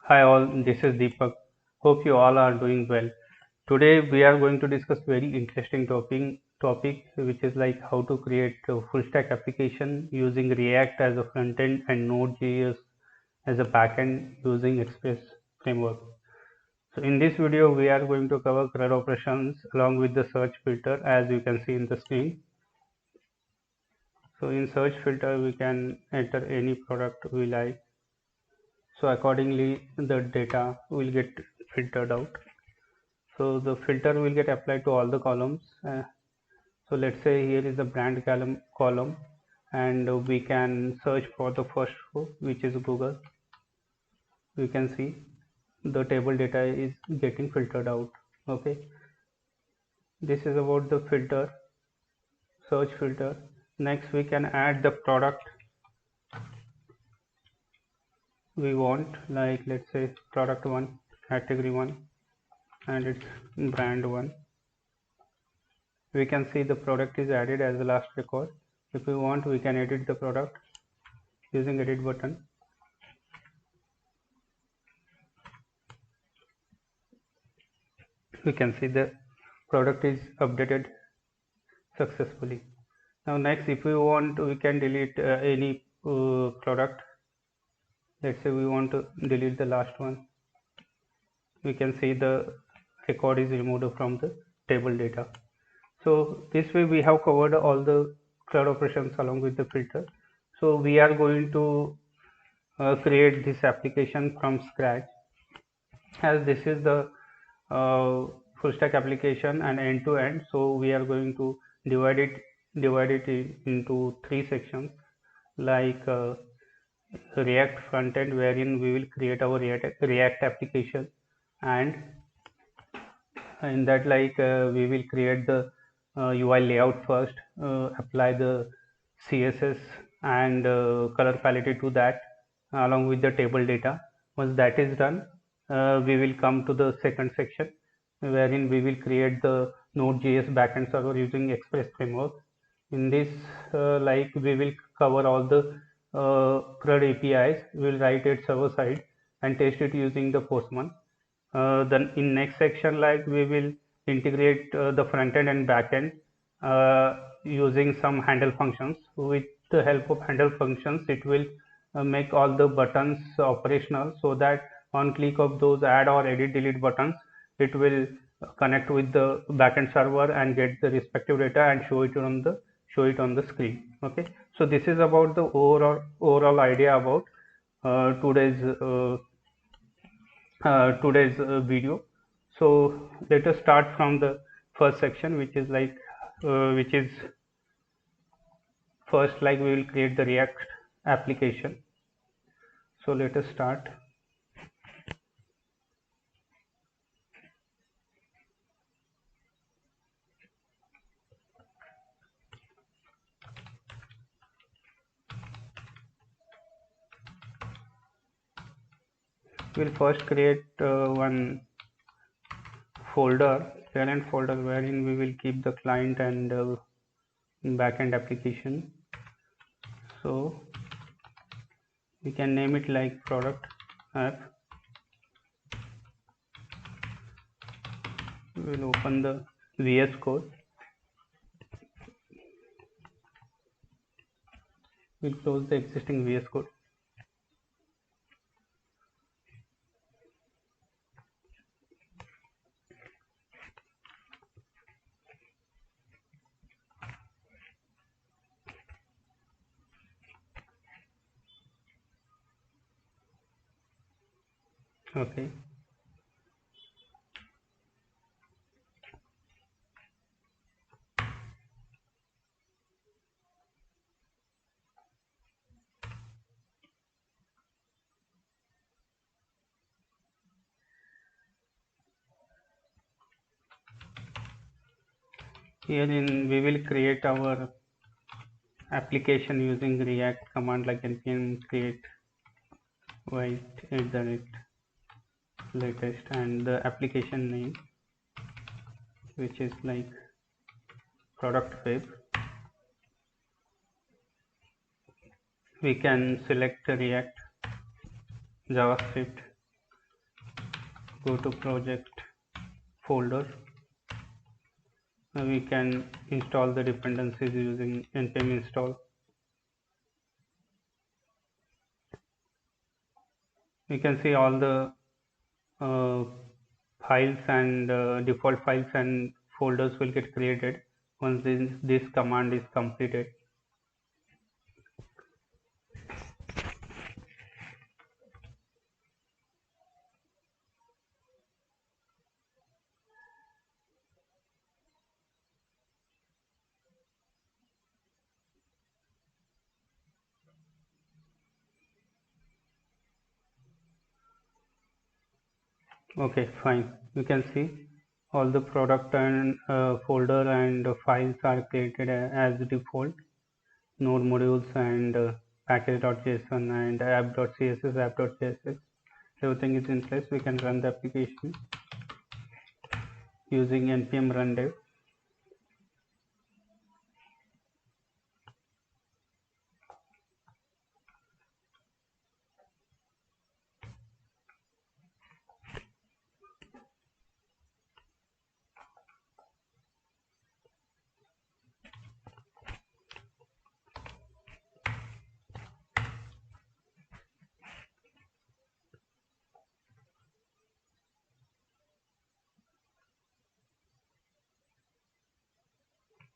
Hi all, this is Deepak. Hope you all are doing well. Today we are going to discuss very interesting topic which is like how to create a full stack application using React as a front end and Node.js as a backend using Express framework. So in this video we are going to cover CRUD operations along with the search filter as you can see in the screen. So in search filter we can enter any product we like. So accordingly the data will get filtered out. So the filter will get applied to all the columns. So let's say here is the brand column and we can search for the first row which is Google. We can see the table data is getting filtered out. Okay, this is about the search filter. Next we can add the product we want, like let's say product 1, category 1, and it's brand 1. We can see the product is added as the last record. If we want, we can edit the product using edit button. We can see the product is updated successfully. Now next, if we want, we can delete any product. Let's say we want to delete the last one. We can see the record is removed from the table data. So this way we have covered all the CRUD operations along with the filter. So we are going to create this application from scratch, as this is the full stack application and end to end. So we are going to divide it into three sections, like React Frontend, wherein we will create our React application, and in that we will create the UI layout first, apply the CSS and color palette to that along with the table data. Once that is done, we will come to the second section wherein we will create the Node.js Backend Server using Express framework. In this, we will cover all the CRUD APIs. We will write it server side and test it using the Postman. Then in next section, like we will integrate the front end and back end using some handle functions. With the help of handle functions, it will make all the buttons operational, so that on click of those add or edit delete buttons, it will connect with the backend server and get the respective data and show it on the screen. Okay, so this is about the overall idea about today's video. So let us start from the first section, which is first, like we will create the React application. So let us start. We'll first create one parent folder, wherein we will keep the client and backend application. So we can name it like product app. We'll open the VS Code. We'll close the existing VS Code. Okay. Herein we will create our application using React command, like npm create white latest and the application name, which is like product web. We can select React, JavaScript, go to project folder. We can install the dependencies using npm install. We can see all the files and default files and folders will get created once this command is completed. Okay, fine. You can see all the product and folder and files are created as default. Node modules and package.json and app.css, app.js. Everything is in place. We can run the application using npm run dev.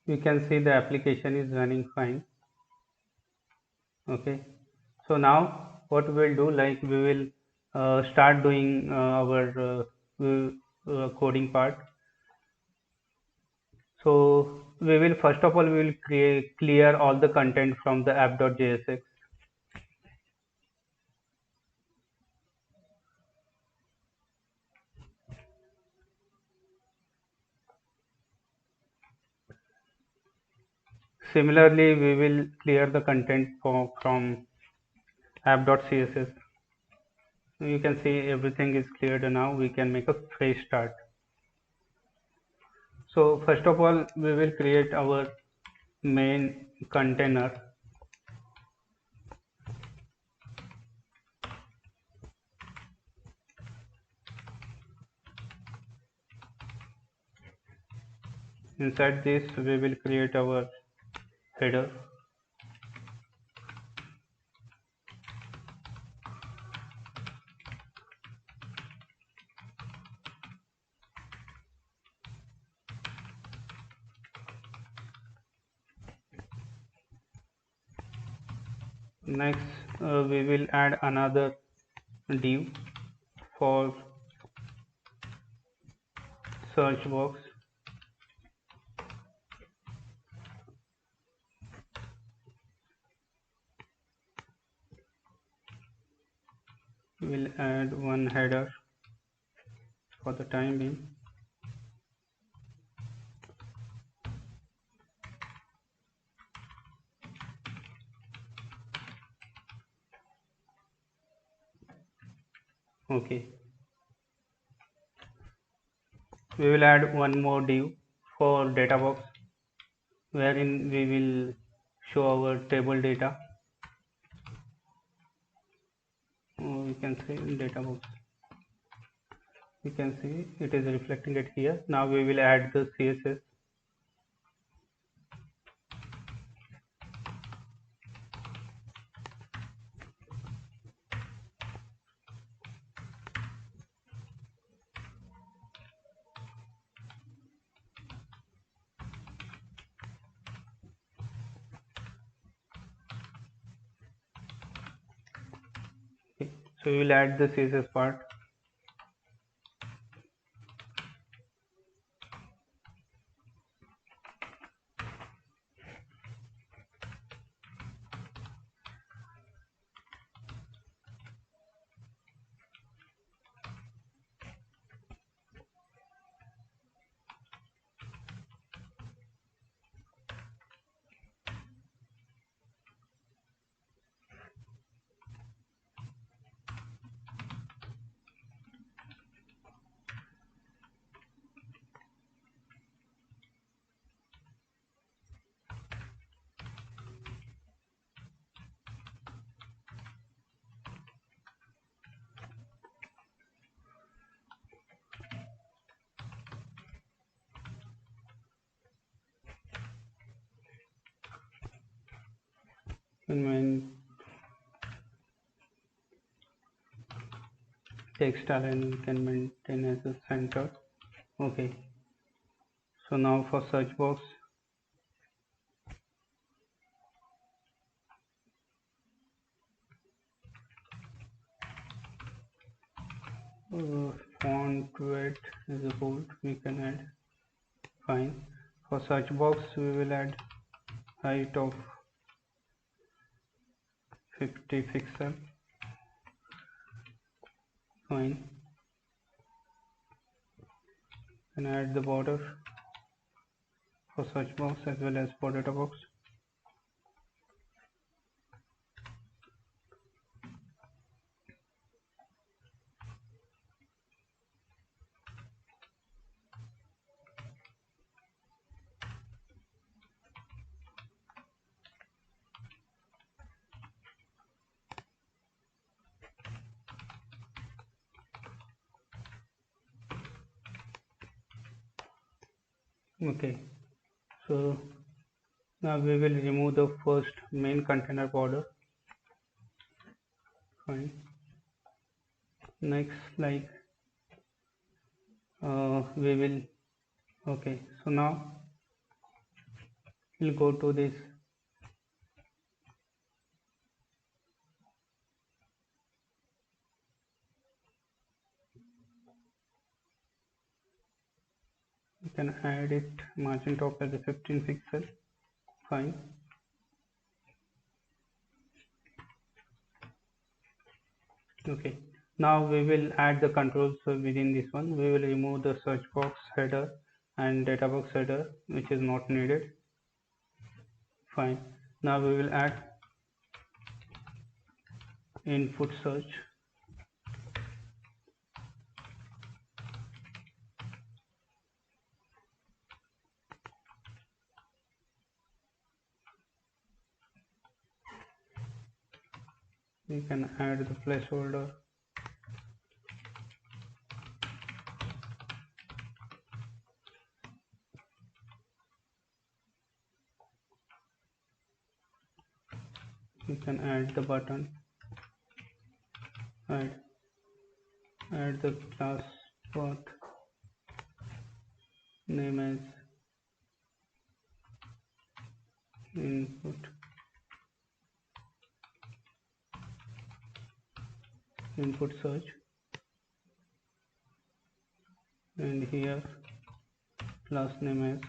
We can see the application is running fine. Okay, so now what we will do, like we will start doing our coding part. So we will first of all we will clear all the content from the app.jsx. Similarly, we will clear the content from app.css. You can see everything is cleared now. We can make a fresh start. So first of all, we will create our main container. Inside this, we will create our header. Next, we will add another div for search box. We will add one header for the time being. Okay. We will add one more div for data box, wherein we will show our table data. We can say data box. You can see it is reflecting it here. Now we will add the CSS. Okay. So we will add the CSS part. and text align we can maintain as a center. Okay, so now for search box, font weight is a bold we can add. Fine. For search box we will add height of 50 pixel. Fine. And add the border for search box as well as for data box. Okay, so now we will remove the first main container border. Fine. Next, like we will, okay, so now we'll go to this you can add it margin top as a 15 pixel. Fine. Okay, now we will add the controls within this one. We will remove the search box header and data box header which is not needed. Fine. Now we will add input search. We can add the placeholder. We can add the button. Add the class path name as input search, and here class name as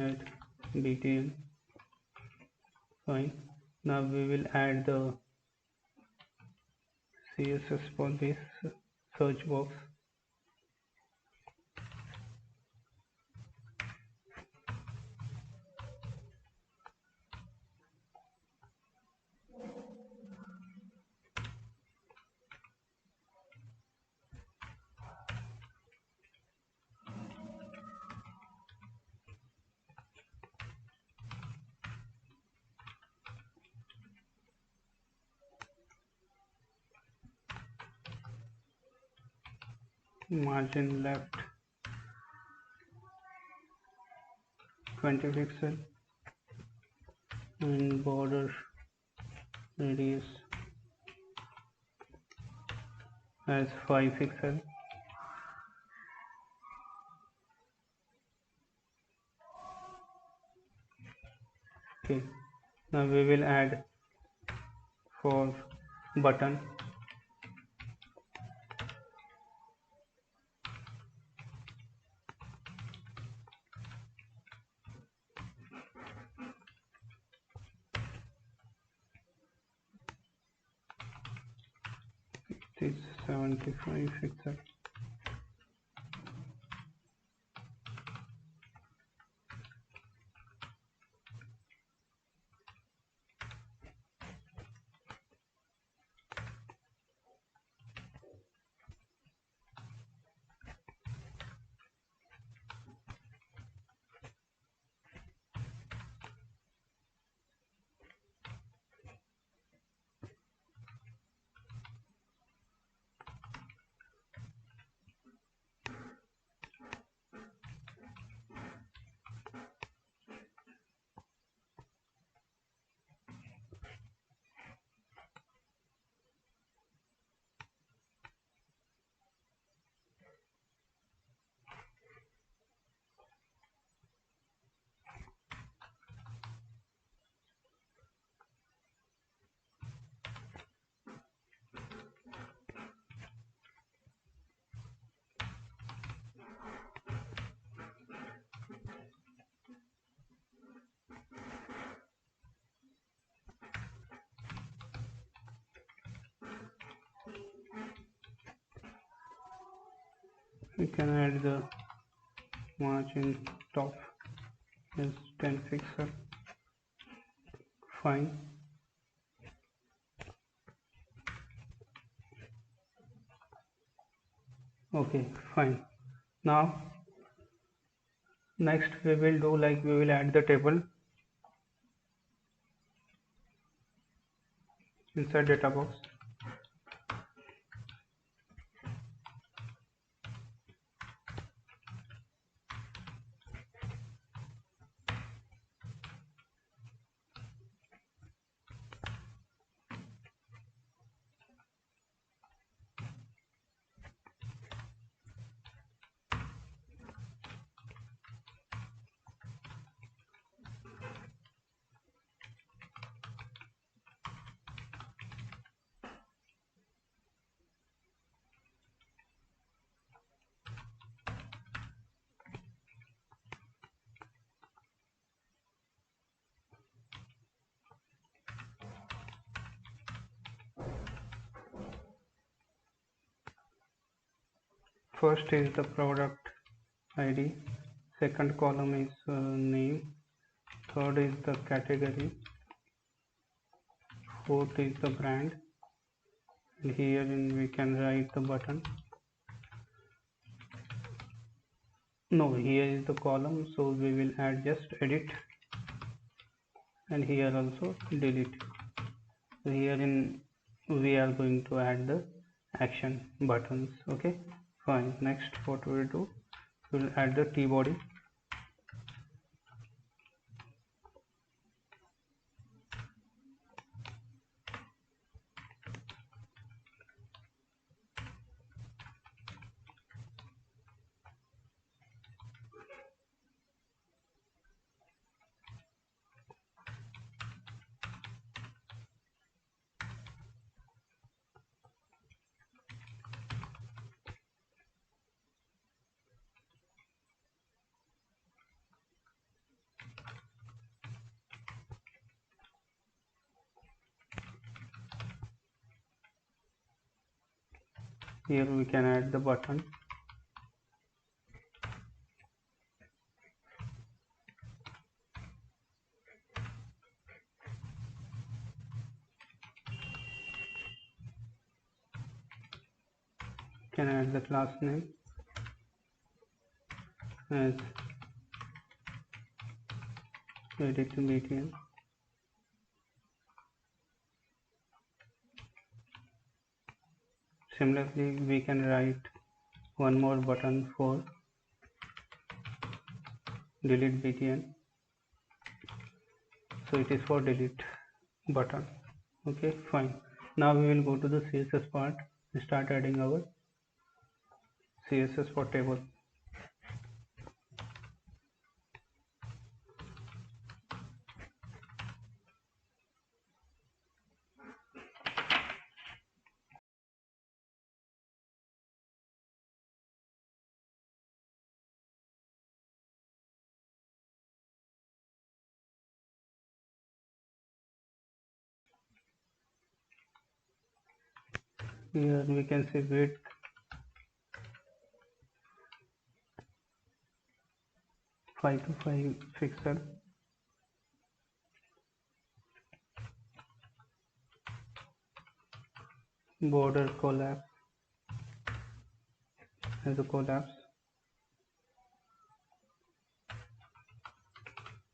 add btn. Fine. Now we will add the css for this search box. Margin left 20 pixel and border radius as 5 pixel. Okay, now we will add for button is 75 pixel. We can add the margin top is 10 pixel. Fine. Okay, fine. Now next we will do like we will add the table inside data box. First is the product ID, second column is name, third is the category, fourth is the brand, and here we can write the button. No, here is the column, so we will add just edit, and here also delete. So here we are going to add the action buttons. Okay, fine. Next, what we will do, we will add the t body. Here we can add the button. Can add the class name as edit BTN. Similarly, we can write one more button for delete BTN. So it is for delete button. Okay, fine. Now we will go to the CSS part and start adding our CSS for table. Here we can say width 5 to 5 pixel, border collapse as a collapse,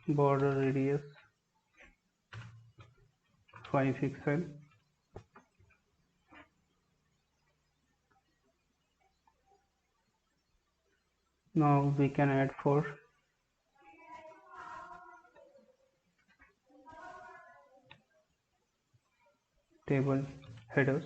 border radius 5 pixel, now we can add for table headers.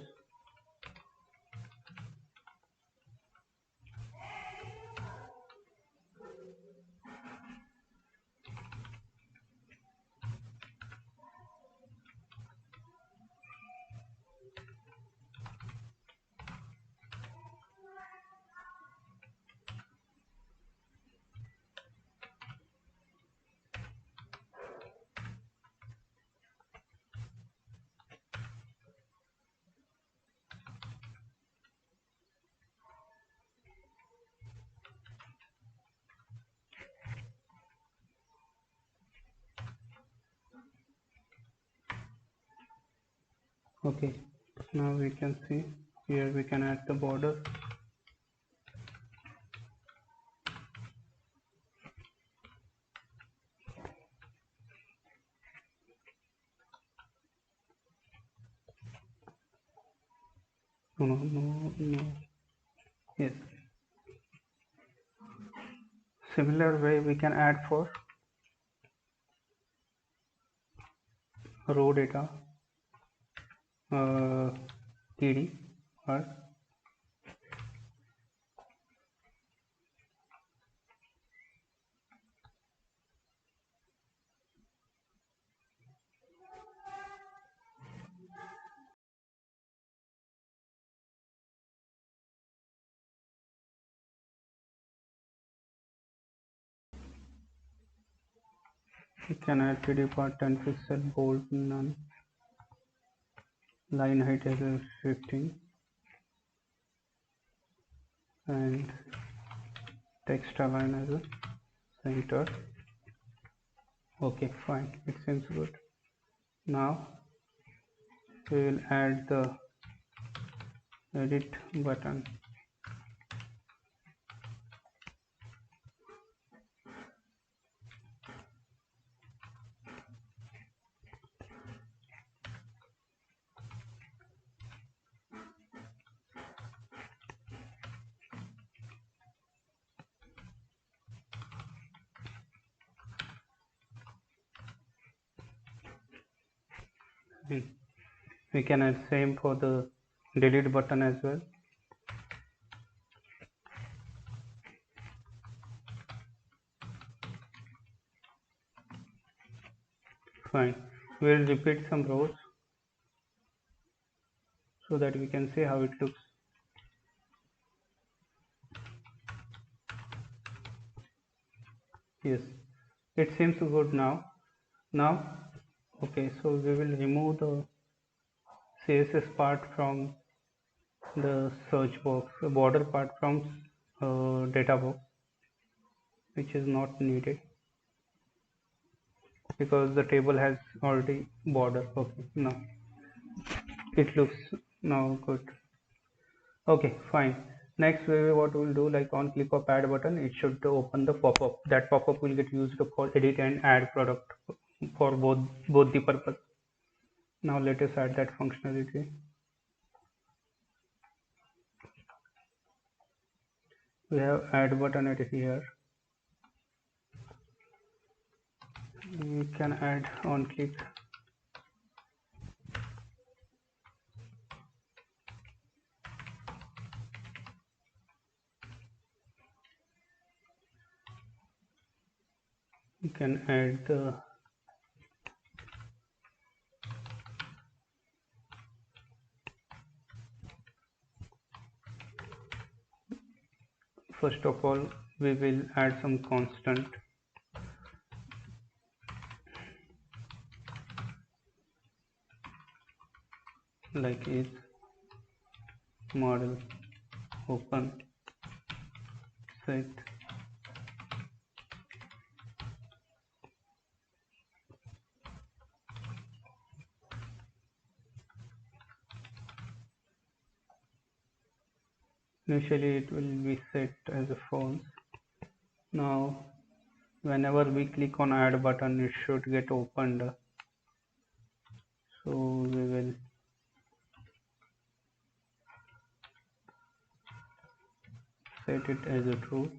Okay, now we can see here we can add the border. No. Yes. Similar way we can add for row data TD or we can add TD part 10 pixel bold none, line height as a 15 and text align as a center. Okay, fine, it seems good. Now we will add the edit button. We can add same for the delete button as well. Fine, we will repeat some rows so that we can see how it looks. Yes, it seems good now. Okay, so we will remove the CSS part from the search box, the border part from data box, which is not needed because the table has already border. Okay, now it looks now good. Okay, fine. Next, what we'll do, like on click of add button, it should open the pop-up. That pop-up will get used for edit and add product for both the purpose. Now let us add that functionality. We have add button at here. We can add on click. We can add the first of all we will add some constant like is model open set initially it will be set as a false. Now whenever we click on add button it should get opened, so we will set it as a true.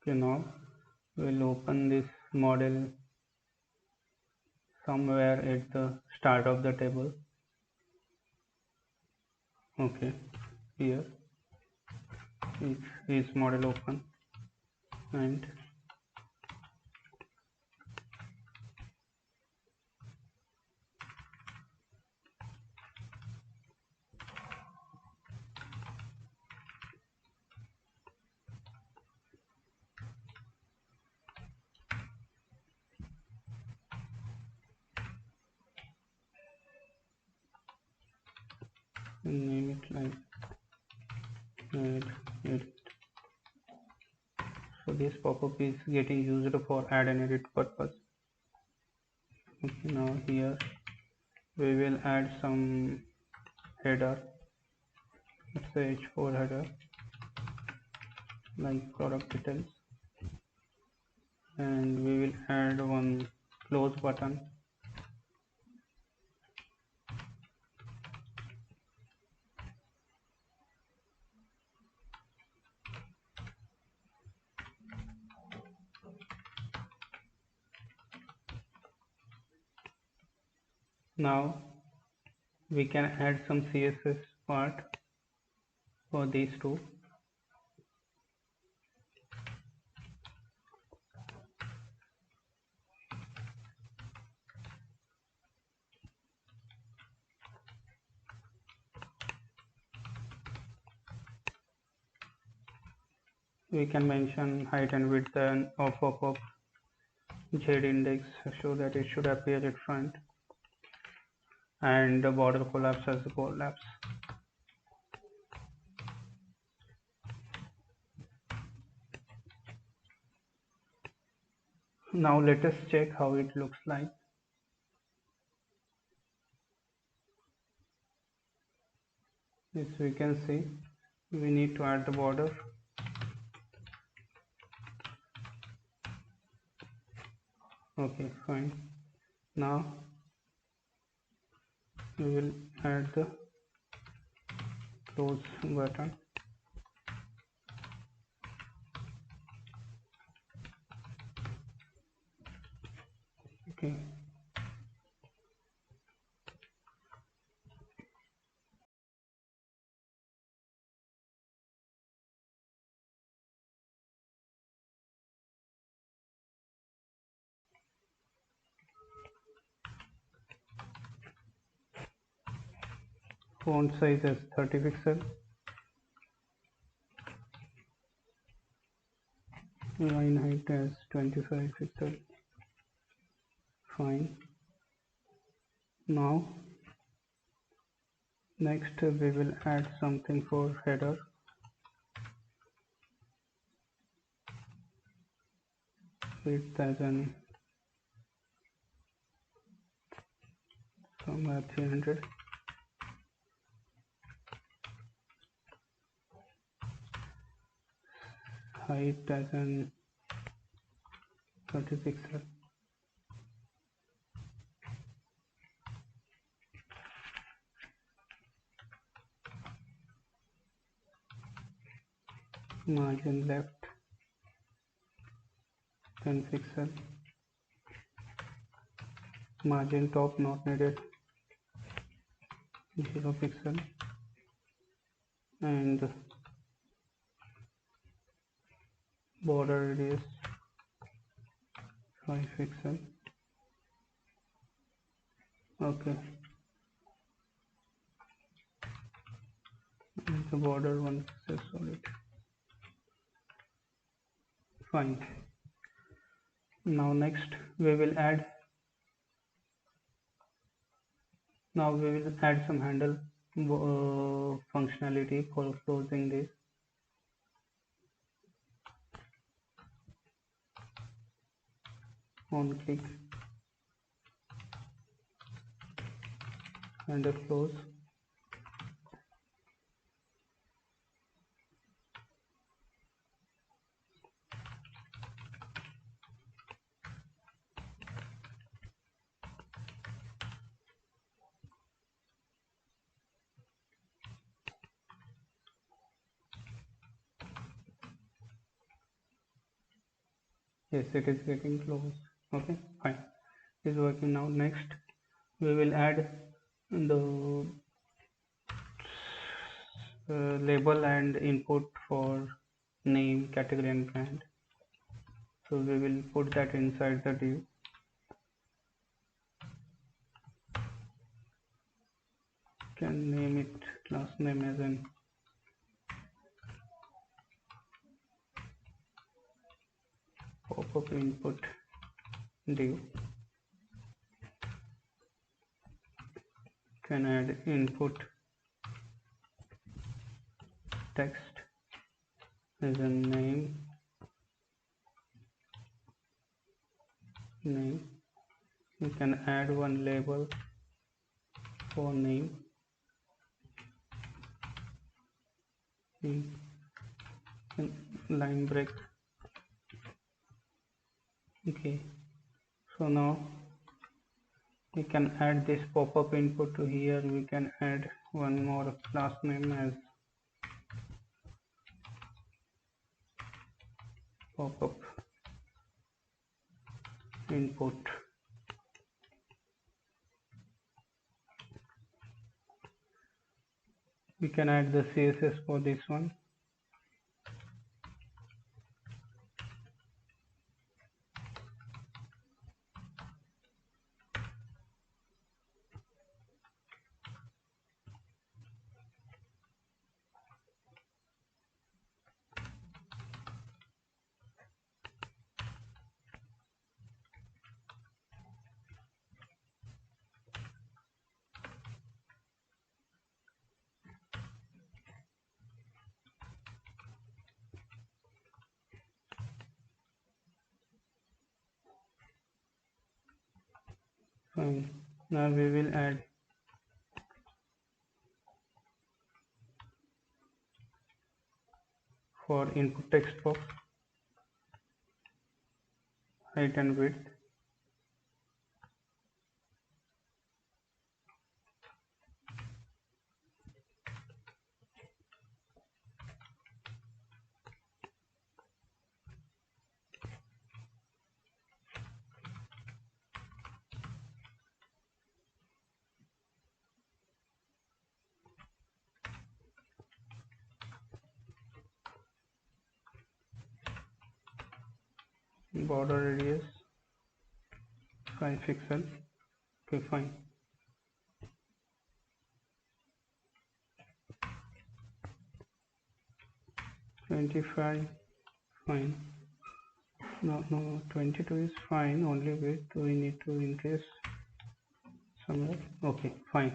Okay, now we'll open this model somewhere at the start of the table. Okay, here is model open and name it like add edit this pop-up is getting used for add and edit purpose. Okay, now here we will add some header, let's say h4 header, like product details, and we will add one close button. Now we can add some CSS part for these two. We can mention height and width and of z index so that it should appear at front, and the border collapse as the collapse. Now let us check how it looks like. As we can see, we need to add the border. Okay, fine. Now we will add the close button. Okay. Font size as 30 pixel. Line height as 25 pixel. Fine. Now next we will add something for header. Width as an somewhere 300. Height as an 30 pixel. Margin left 10 pixel. Margin top not needed 0 pixel, and border radius 5 pixel. Okay, and the border 1 pixel solid. Fine. Now next we will add some handle functionality for closing this. On click handle close. Yes, it is getting close. Okay, fine. It is working now. Next we will add the label and input for name, category and brand. So we will put that inside the div. Can name it class name as an pop-up input div. Can add input text as a name name. You can add one label for name. Line break. Okay, so now we can add this pop-up input to here. We can add one more class name as pop-up input. We can add the CSS for this one. Fine. Now we will add for input text box height and width. Border radius 5 pixel. Okay, fine. $25, fine. No, 22 is fine. Only width we need to increase somewhere. Okay, fine.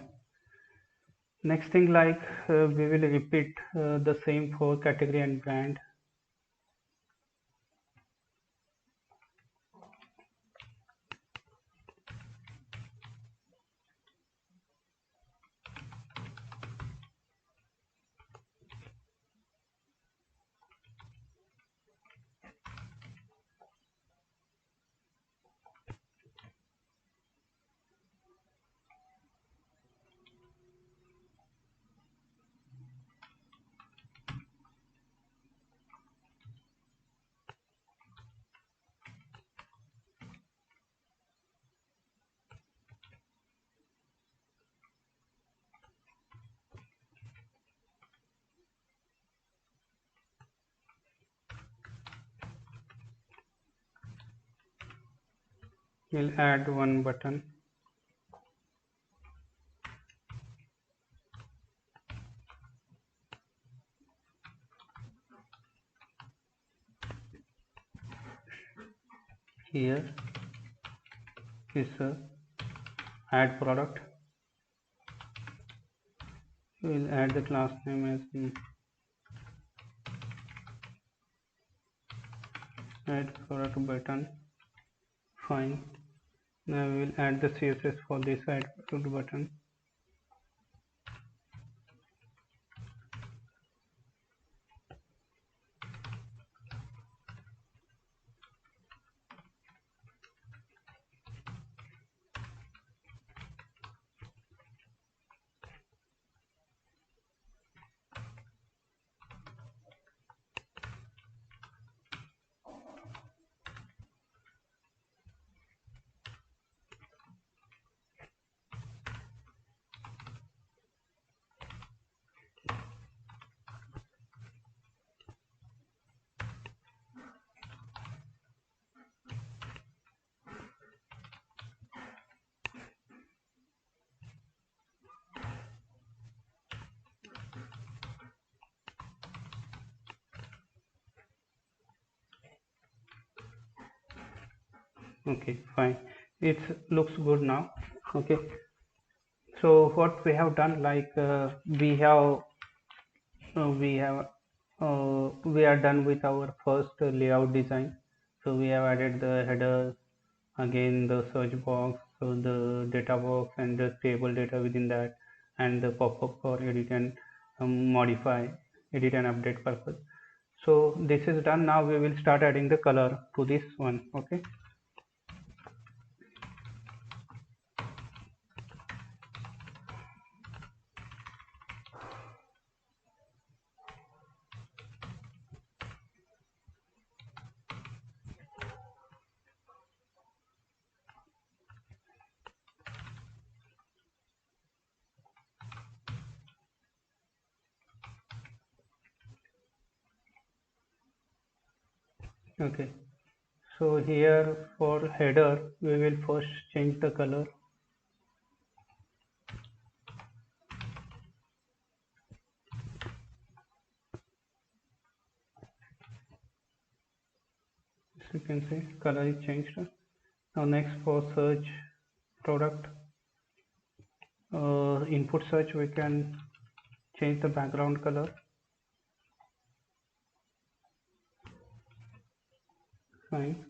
Next thing, like we will repeat the same for category and brand. We'll add one button. Here is add product. We'll add the class name as add product button. Fine. Now we will add the CSS for this add product button. Okay, fine. It looks good now. Okay, so what we have done, like we are done with our first layout design. So we have added the header, again the search box, so the data box and the table data within that, and the pop-up for edit and modify, edit and update purpose. So this is done. Now we will start adding the color to this one. Okay. Okay. So here for header, we will first change the color. So you can see color is changed. Now next for search product, input search, we can change the background color. Fine.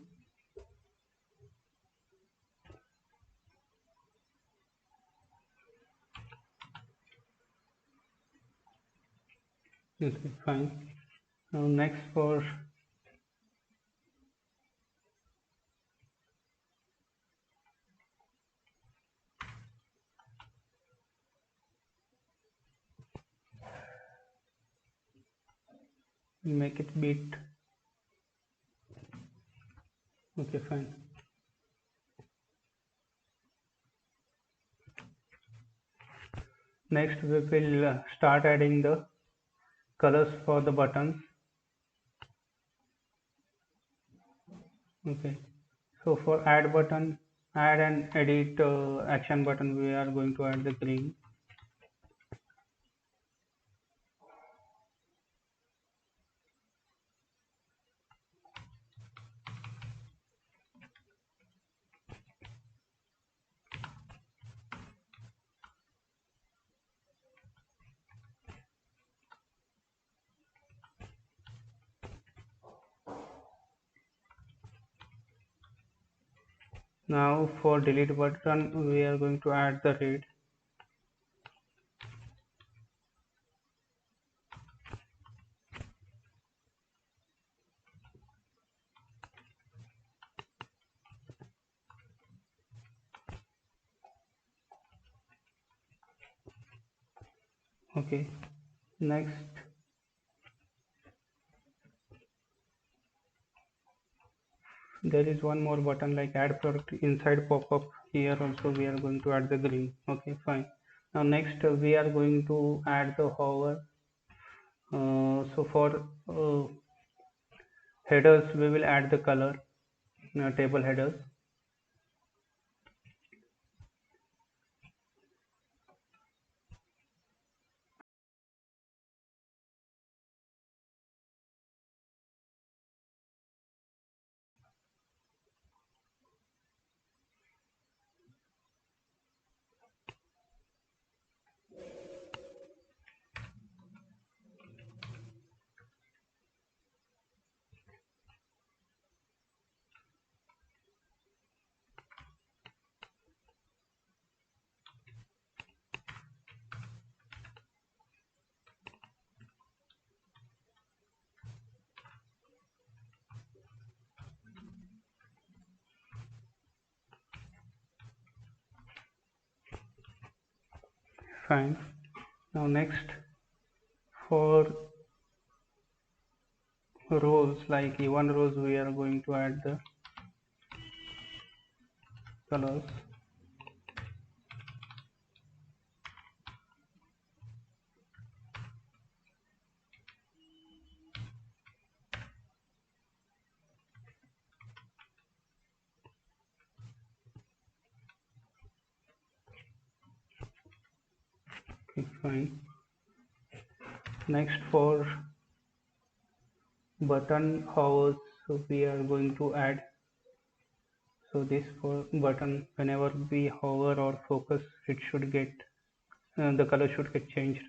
Okay, fine. Now next for make it bit. Okay, fine. Next we will start adding the colors for the buttons. Okay. So for add button, add and edit action button, we are going to add the green. Now for delete button, we are going to add the red. Okay. Next, there is one more button like add product inside pop-up. Here also we are going to add the green. Okay, fine. Now next we are going to add the hover. So for headers, we will add the color table headers. Fine. Now next for rows, like even rows, we are going to add the colors. Okay, fine. Next for button hovers, so we are going to add. So this for button, whenever we hover or focus, it should get the color should get changed.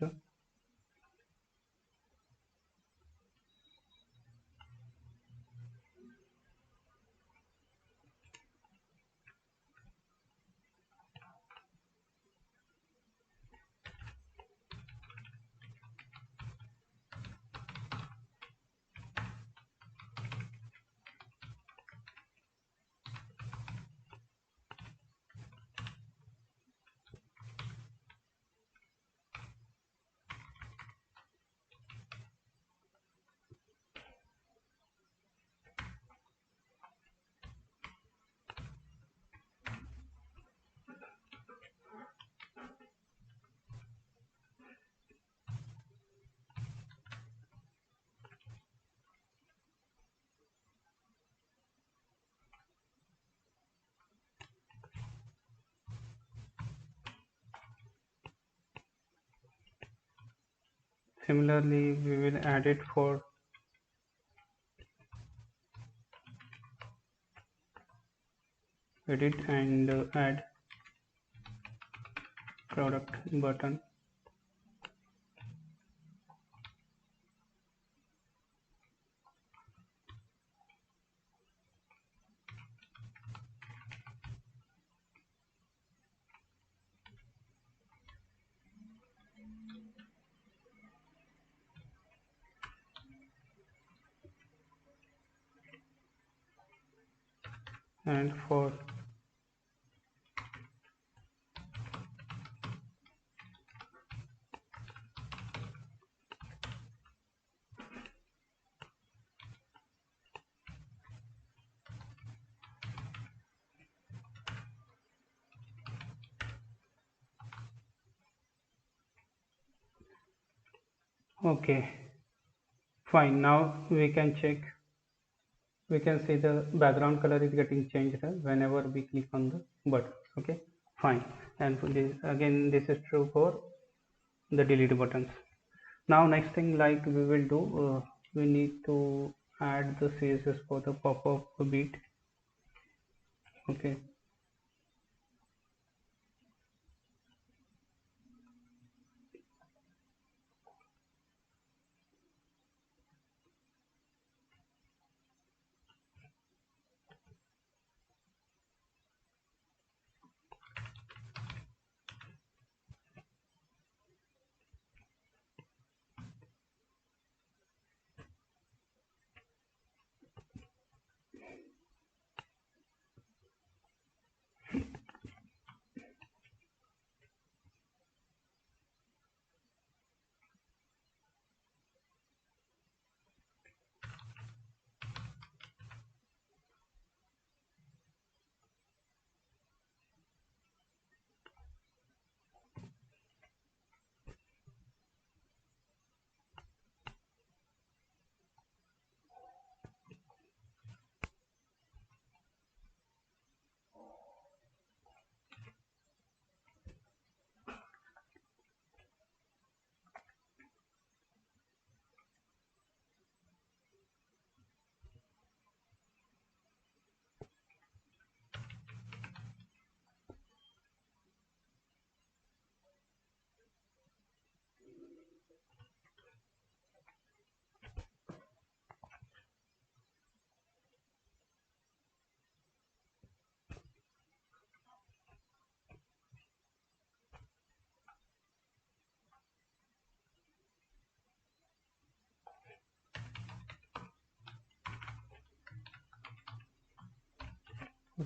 Similarly, we will add it for edit and add product button. And for okay, fine. Now we can check. We can see the background color is getting changed whenever we click on the button. Okay, fine. And for this, again, this is true for the delete buttons. Now next thing like we will do, we need to add the CSS for the pop-up bit. Okay,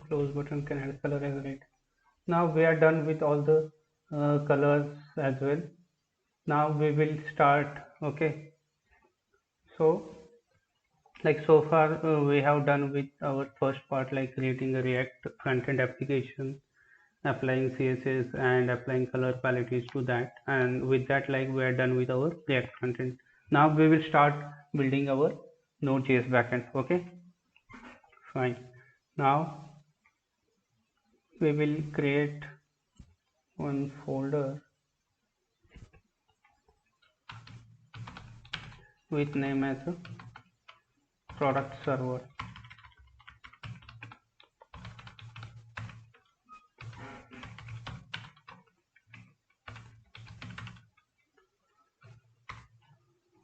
close button can add color as well. Now we are done with all the colors as well. Now we will start. Okay, so like so far we have done with our first part, like creating a React front-end application, applying CSS and applying color palettes to that, and with that like we are done with our React front-end. Now we will start building our Node.js backend. Okay, fine. Now we will create one folder with name as a product server.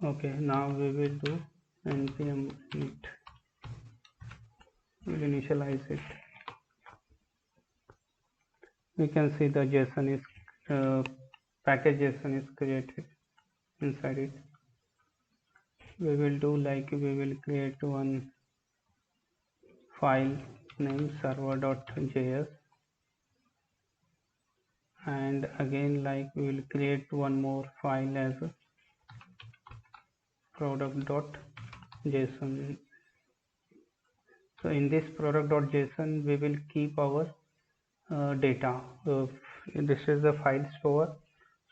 Okay, now we will do npm init. We'll initialize it. We can see the JSON is package JSON is created inside it. We will do like we will create one file named server.js, and again like we will create one more file as product.json. So in this product.json we will keep our data. This is the file store,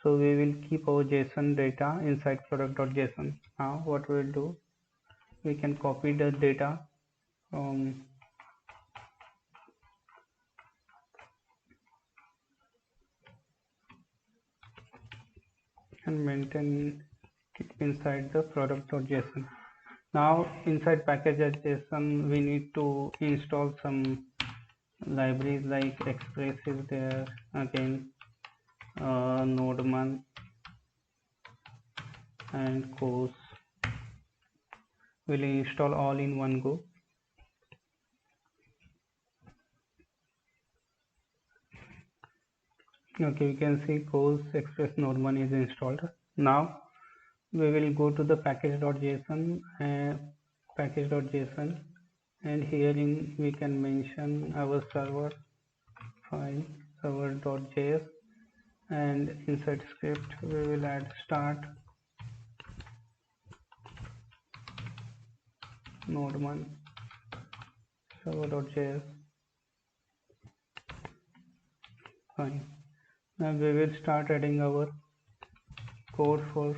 so we will keep our JSON data inside product.json. Now what we will do, we can copy the data from and maintain inside the product.json. Now inside package.json we need to install some libraries like express is there, again nodeman and course. We'll install all in one go. Okay, we can see course express nodeman is installed. Now we will go to the package.json and herein we can mention our server file server.js, and inside script we will add start nodeman server.js. Fine. Now we will start adding our code for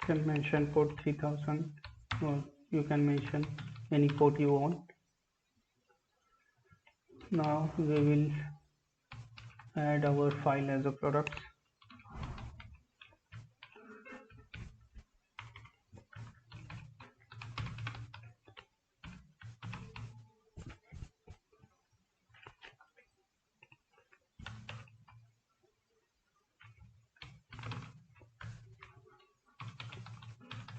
can mention port 3000, or you can mention any port you want. Now we will add our file as a product.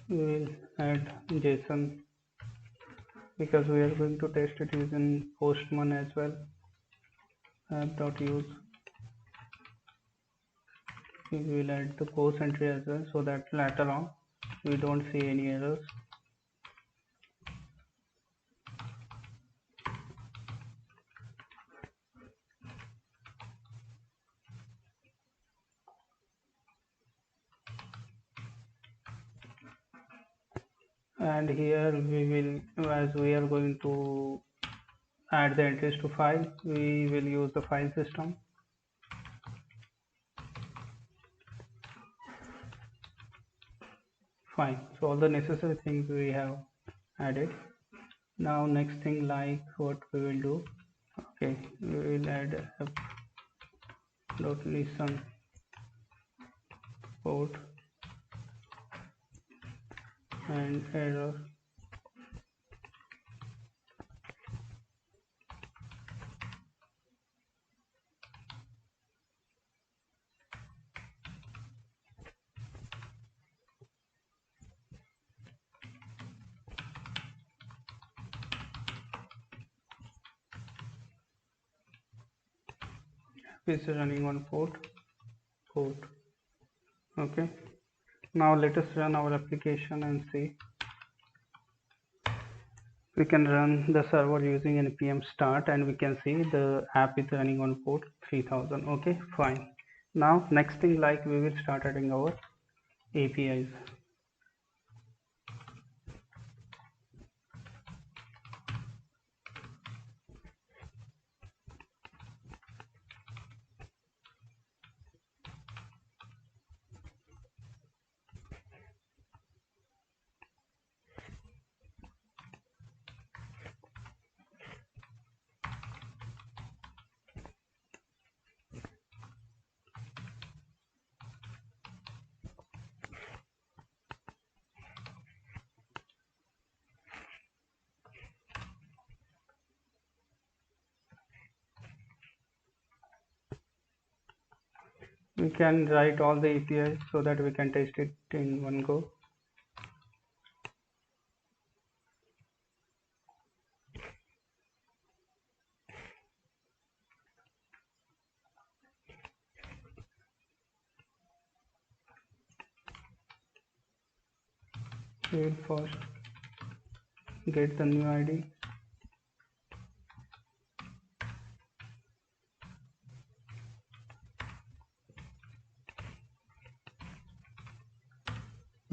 We will add JSON because we are going to test it using Postman as well. App.use. We will add the post entry as well, so that later on we don't see any errors. And here we will, as we are going to add the entries to file, we will use the file system. Fine, so all the necessary things we have added. Now next thing, like what we will do, okay, we will add app.listen port and error. This is running on port. Okay, now let us run our application and see. We can run the server using npm start and we can see the app is running on port 3000. Okay, fine. Now next thing, like we will start adding our APIs. We can write all the APIs so that we can test it in one go. We will first get the new ID.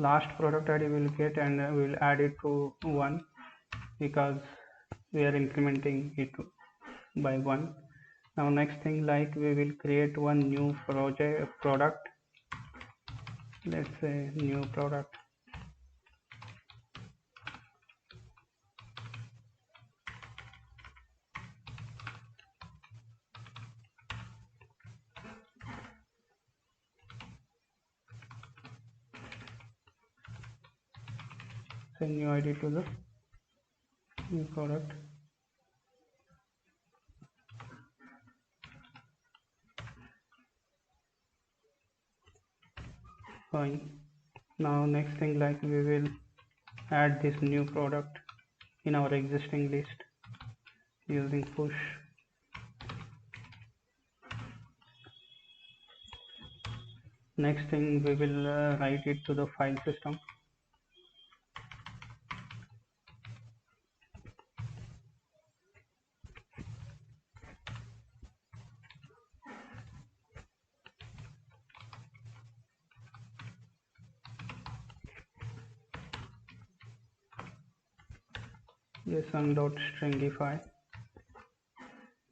last product ID we will get, and we will add it to 1 because we are incrementing it by 1. Now next thing, like we will create one new product. Let's say new product. Send new ID to the new product. Fine. Now next thing, like we will add this new product in our existing list using push. Next thing, we will write it to the file system. JSON.stringify.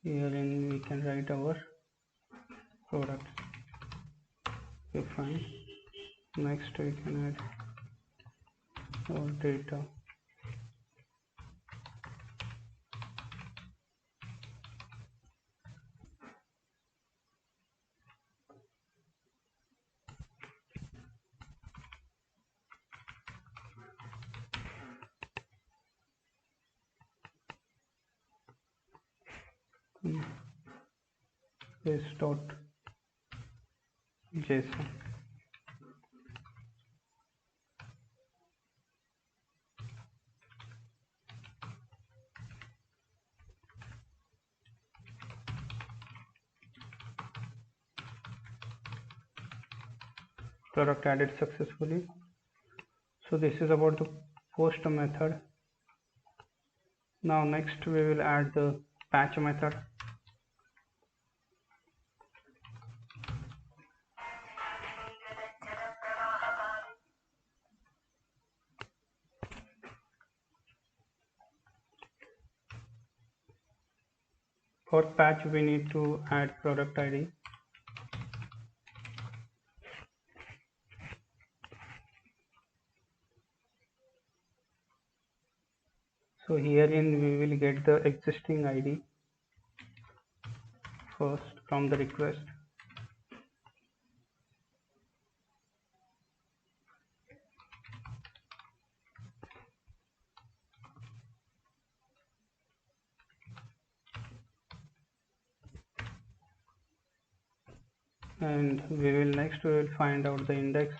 Herein we can write our products. Okay, fine. Next we can add our data. This dot JSON. Product added successfully. So this is about the post method. Now next we will add the patch method. For patch we need to add product ID. So herein we will get the existing ID first from the request. And we will find out the index.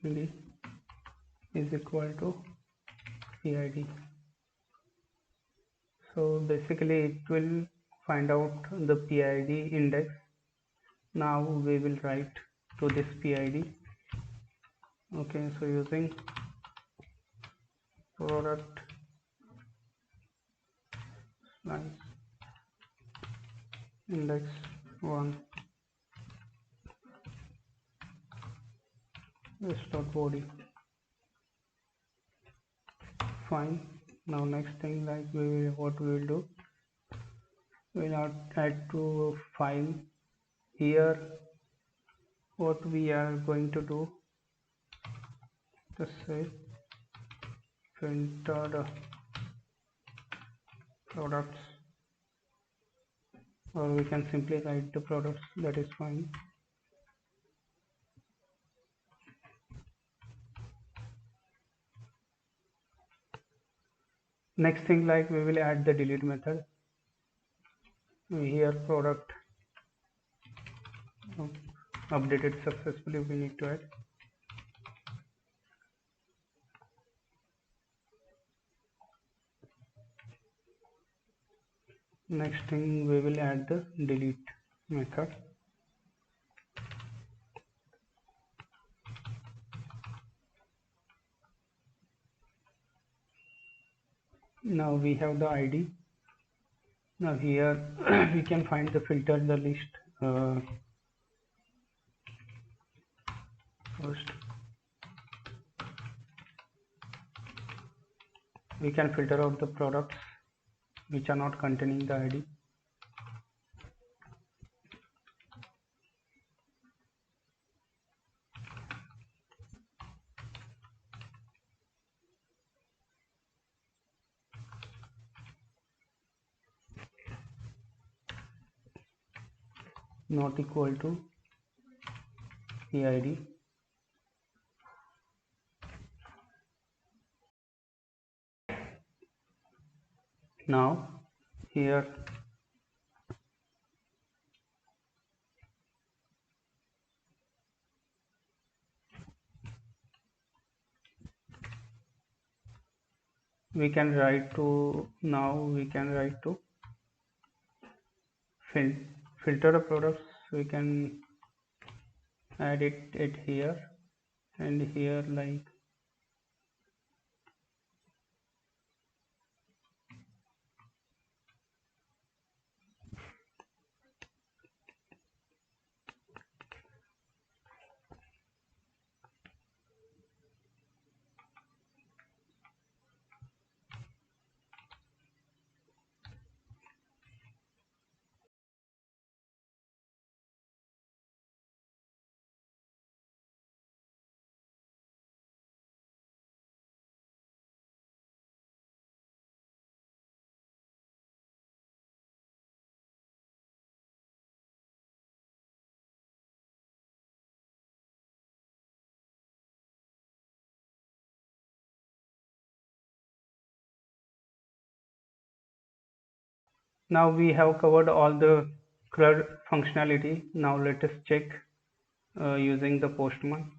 D is equal to PID. So basically it will find out the PID index. Now we will write to this PID. Okay, so using product slice index 1 this dot body. Fine. Now next thing, like what we will do, we will add to file. Here what we are going to do, just say printed products, or we can simply write the products, that is fine. Next thing, like we will add the delete method. Here product updated successfully, we need to add. Next thing, we will add the delete method. Now we have the ID. Now here we can find the filter the list. First we can filter out the products which are not containing the ID. Not equal to PID. Now here we can write to filter the products. We can add it here and here, like now we have covered all the CRUD functionality. Now let us check using the Postman.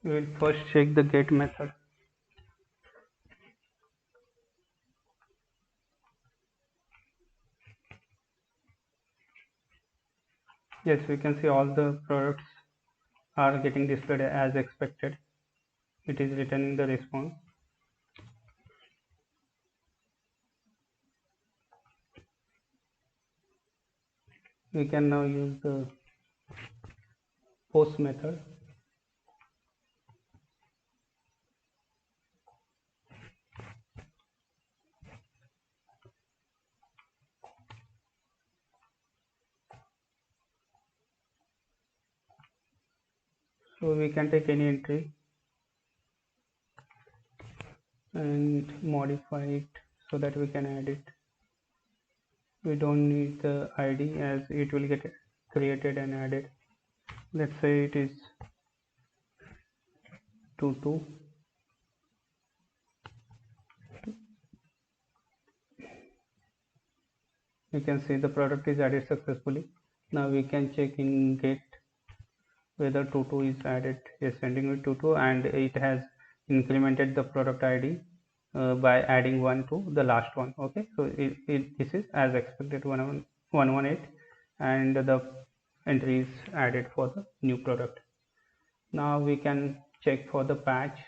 We will first check the get method. Yes, we can see all the products are getting displayed as expected. It is returning the response. We can now use the post method. So we can take any entry and modify it so that we can add it. We don't need the ID as it will get created and added. Let's say it is 22. You can see the product is added successfully. Now we can check in get whether 22 is added. Is sending with 22 and it has incremented the product ID by adding 1 to the last one. Okay, so this is as expected 118 and the entry is added for the new product. Now we can check for the patch.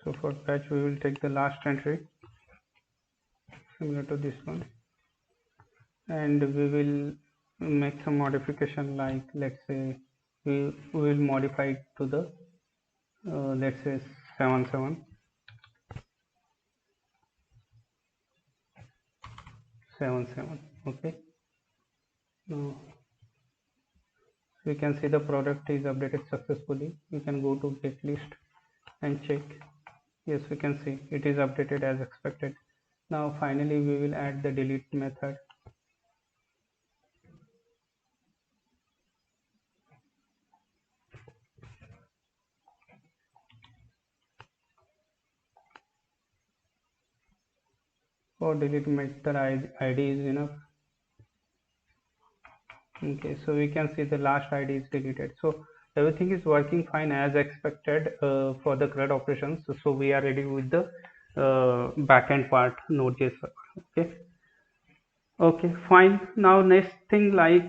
So for fetch we will take the last entry similar to this one, and we will make some modification, like let's say we will modify it to the let's say 77. Okay, now we can see the product is updated successfully. We can go to get list and check. Yes, we can see it is updated as expected. Now finally we will add the delete method. For delete method ID is enough. Okay, so we can see the last ID is deleted. So everything is working fine as expected for the CRUD operations. So we are ready with the backend part Node.js. Okay. Okay, fine. Now next thing, like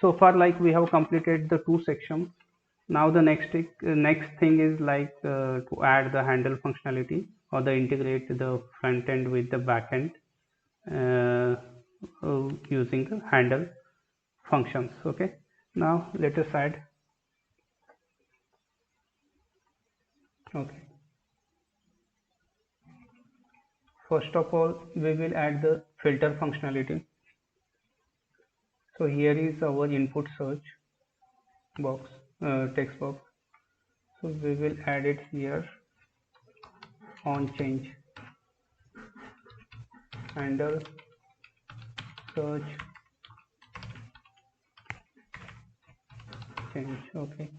so far like we have completed the two sections. Now the next thing is like to add the handle functionality or the integrate the front end with the back end using the handle functions. Okay, now let us add. Okay, first of all we will add the filter functionality. So here is our input search box, text box. So we will add it here on change handle search change. Okay,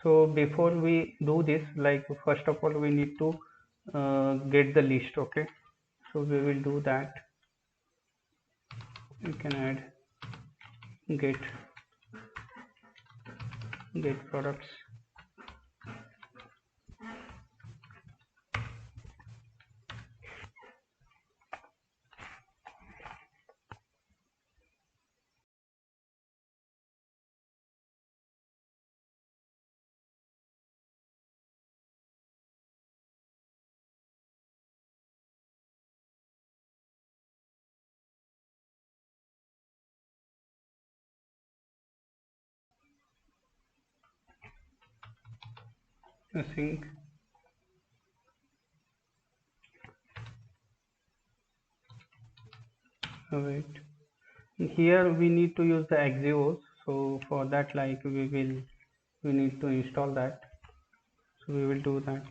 so before we do this, like first of all we need to get the list. Okay, so we will do that. We can add get products. Sync. Wait, here we need to use the axios. So for that, like we need to install that. So we will do that.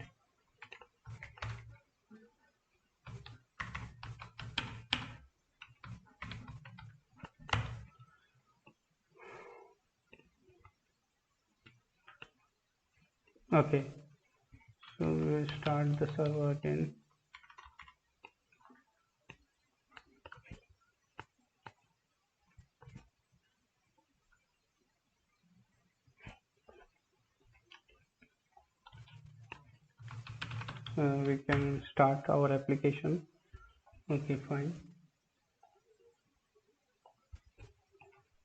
Okay, so we will start the server again. We can start our application. Okay, fine.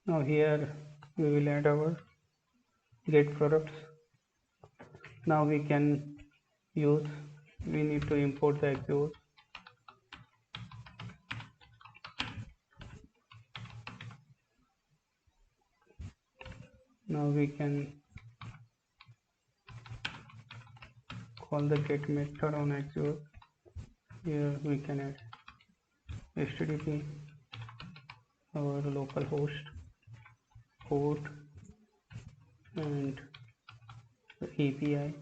Now here we will add our get products. Now we can use, we need to import the axios. Now we can call the get method on axios. Here we can add http our local host port and the API.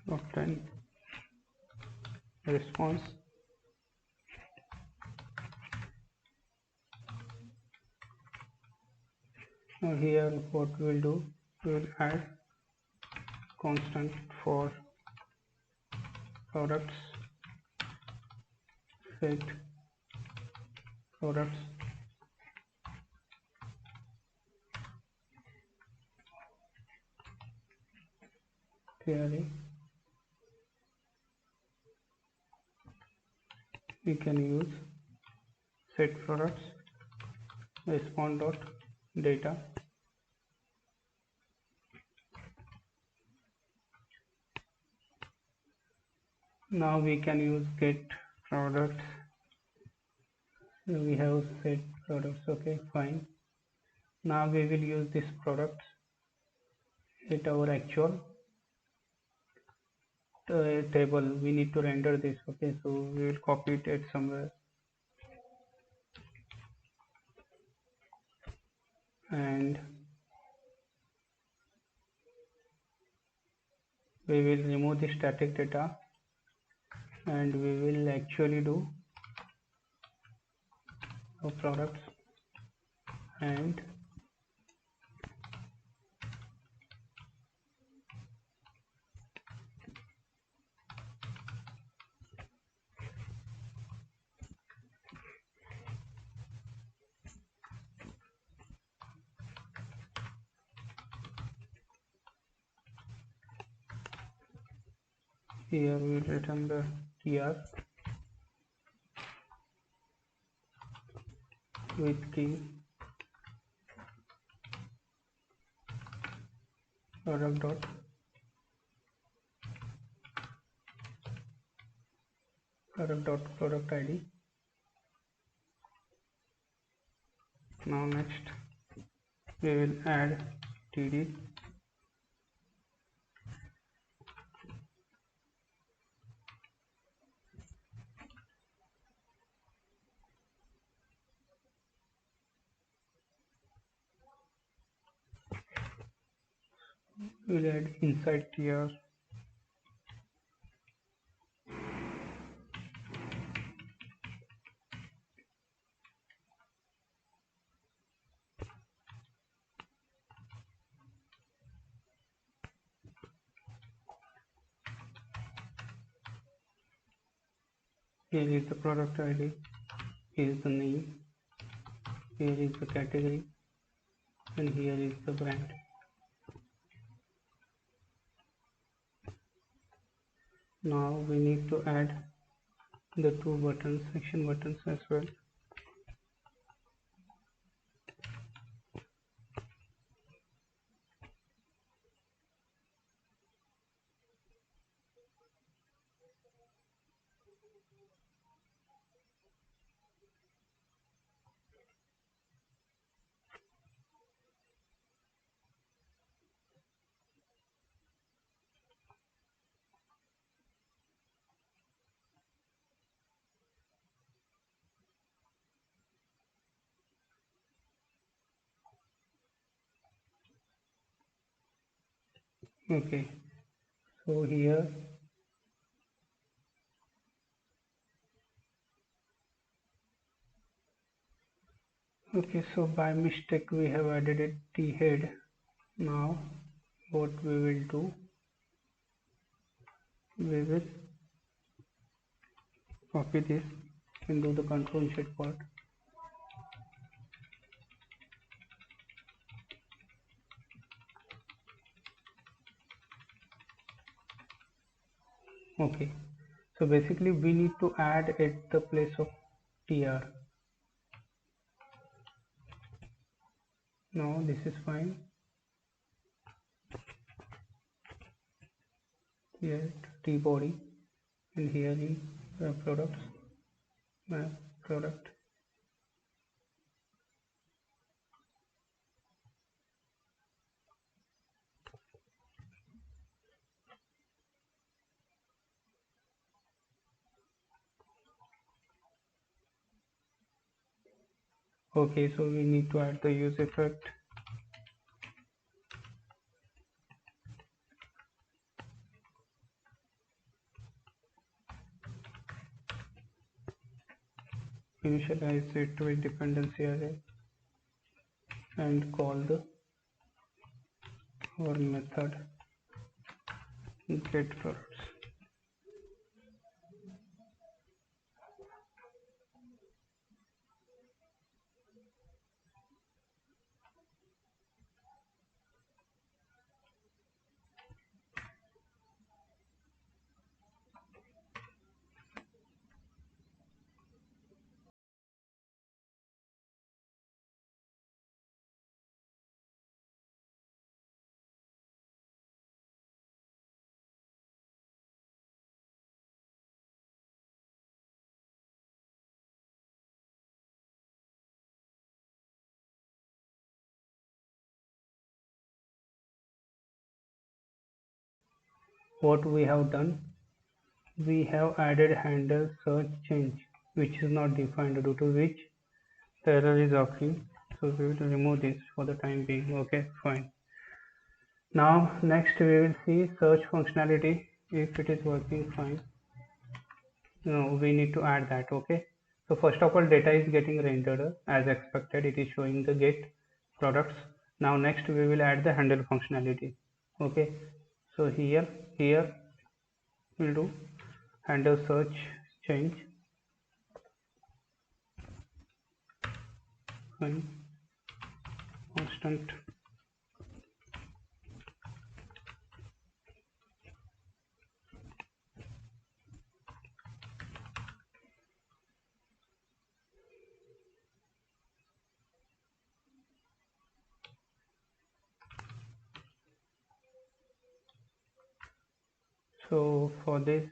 Obtain response. Now here what we will do, we will add constant for products, set products query. We can use set products respond dot data. Now we can use get products. So we have set products. Okay, fine. Now we will use this products at our actual table. We need to render this. Okay, so we will copy it at somewhere, and we will remove the static data, and we will actually do products, and here we will return the tr with key product dot product id. Now next we will add td we will add inside tr here is the product id, here is the name, here is the category, and here is the brand. Now we need to add the two buttons, section buttons as well. Okay, so here so by mistake we have added a t head. Now what we will do, we will copy this and do the control Z part. Okay, so basically we need to add at the place of tr. Now this is fine. Here t body, and here is products, product. Okay, so we need to add the use effect. Initialize it with dependency array and call the our method get products. What we have done, we have added handle search change, which is not defined, due to which the error is occurring. So we will remove this for the time being. Okay, fine. Now next we will see search functionality. If it is working fine, no, we need to add that. Okay, so first of all, data is getting rendered as expected. It is showing the get products. Now next we will add the handle functionality. Okay, so here we'll do handle search change, fine, constant. So for this,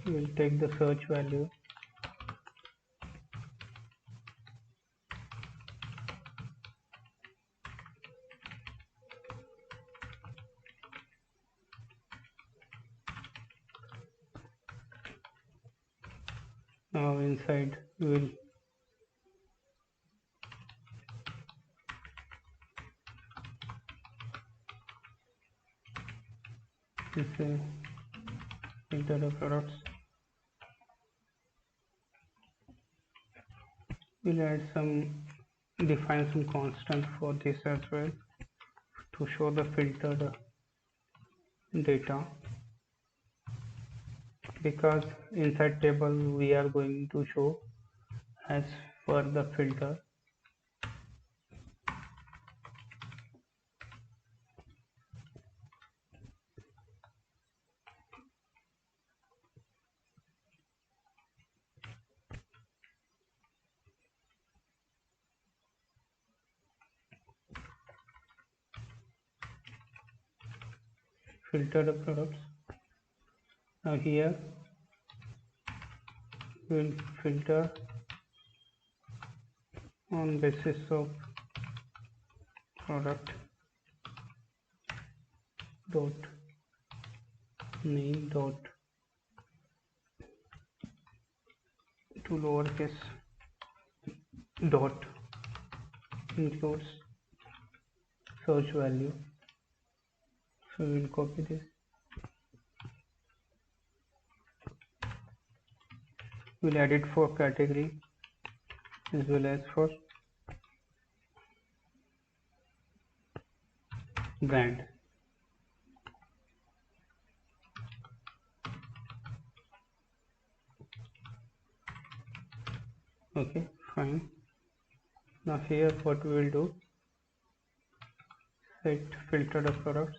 we'll take the search value, now inside we will say filter the products. We'll add some, define some constant for this as well to show the filtered data, because inside table we are going to show as per the filter. Filter the products. Now here we will filter on basis of product dot name dot to lowercase dot includes search value. So we will copy this. We'll add it for category as well as for brand. Okay, fine. Now here what we will do, set filter the products.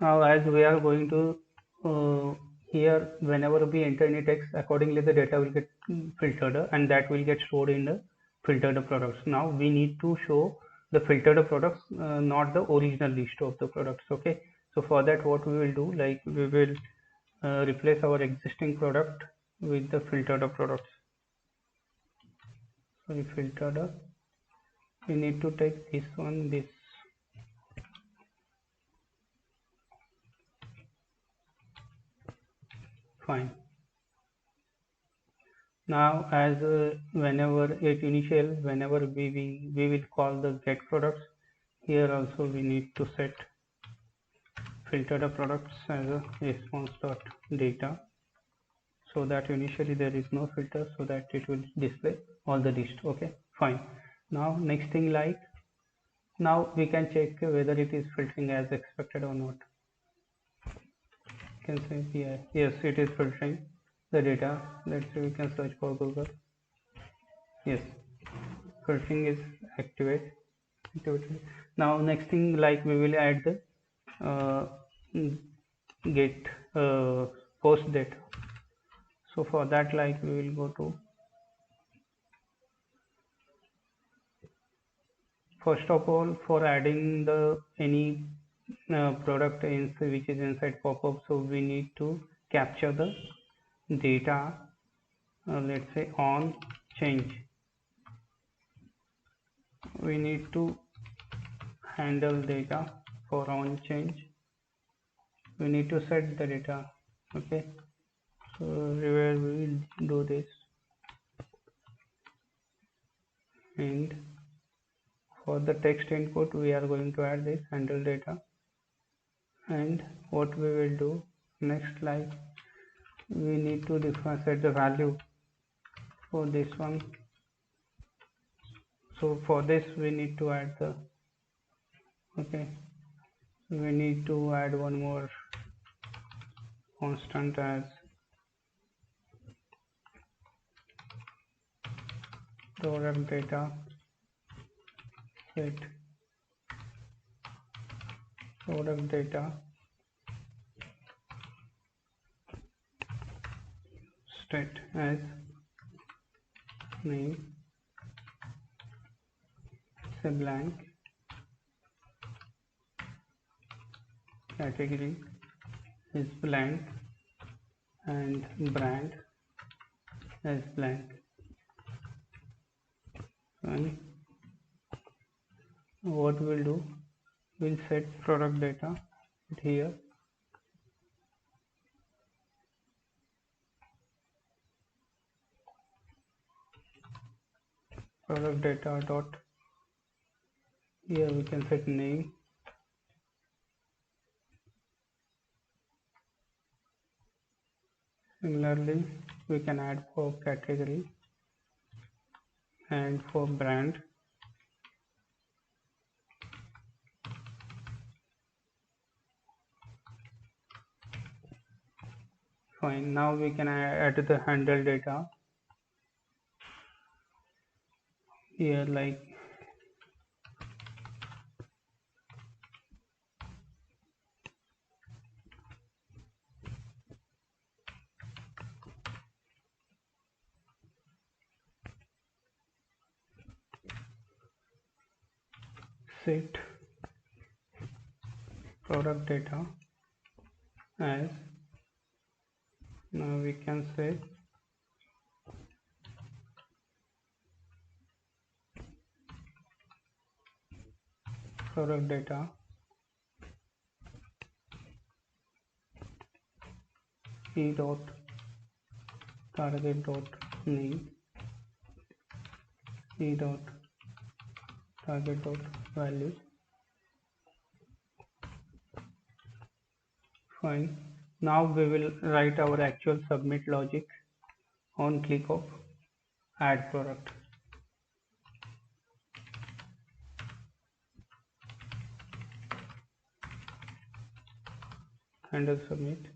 Now as we are going to here, whenever we enter any text, accordingly the data will get filtered and that will get stored in the filtered products. Now we need to show the filtered products, not the original list of the products. Okay, so for that what we will do, like we will replace our existing product with the filtered products. So we filtered, we need to take this one, this. Fine. Now as whenever at initial, whenever we will call the get products, here also we need to set filter the products as a response.data, so that initially there is no filter, so that it will display all the list. Okay, fine. Now next thing, like now we can check whether it is filtering as expected or not. You can say yeah, yes, it is filtering the data. Let's say we can search for Google. Yes, filtering is activated. Now next thing, like we will add the get post data. So for that, like we will go to, first of all, for adding the any product which is inside pop-up, so we need to capture the data, let's say on change. We need to handle data for on change. We need to set the data. Okay, so where we will do this, and for the text input we are going to add this handle data. And what we will do next, like we need to set the value for this one. So for this we need to add the, okay, we need to add one more constant as product data set product data state as name, say blank, category is blank, and brand as blank. And what we'll do, we'll set product data here, product data dot, here we can set name, similarly we can add for category and for brand. Fine. Now we can add the handle data here, like set product data as, now we can say product data e dot target dot name, e dot target dot value. Fine. Now we will write our actual submit logic on click of add product. Handle submit.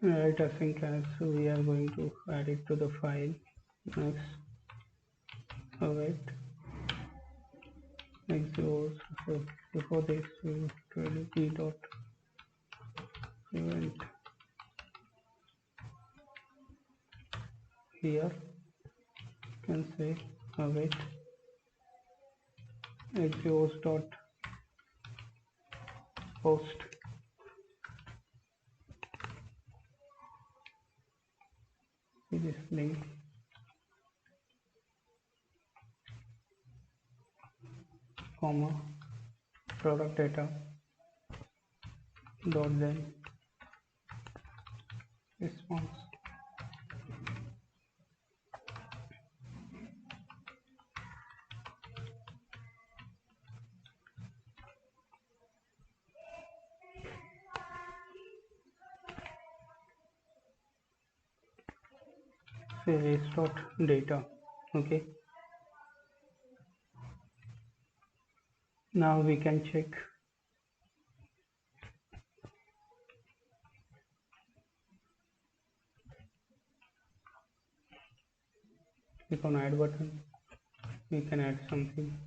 Write async as, we are going to add it to the file. Next, await axios. So before this we will do e dot event. Here you can say await axios dot post this link. comma product data dot then response. Say res dot data. Okay, now we can check. Click on add button, we can add something.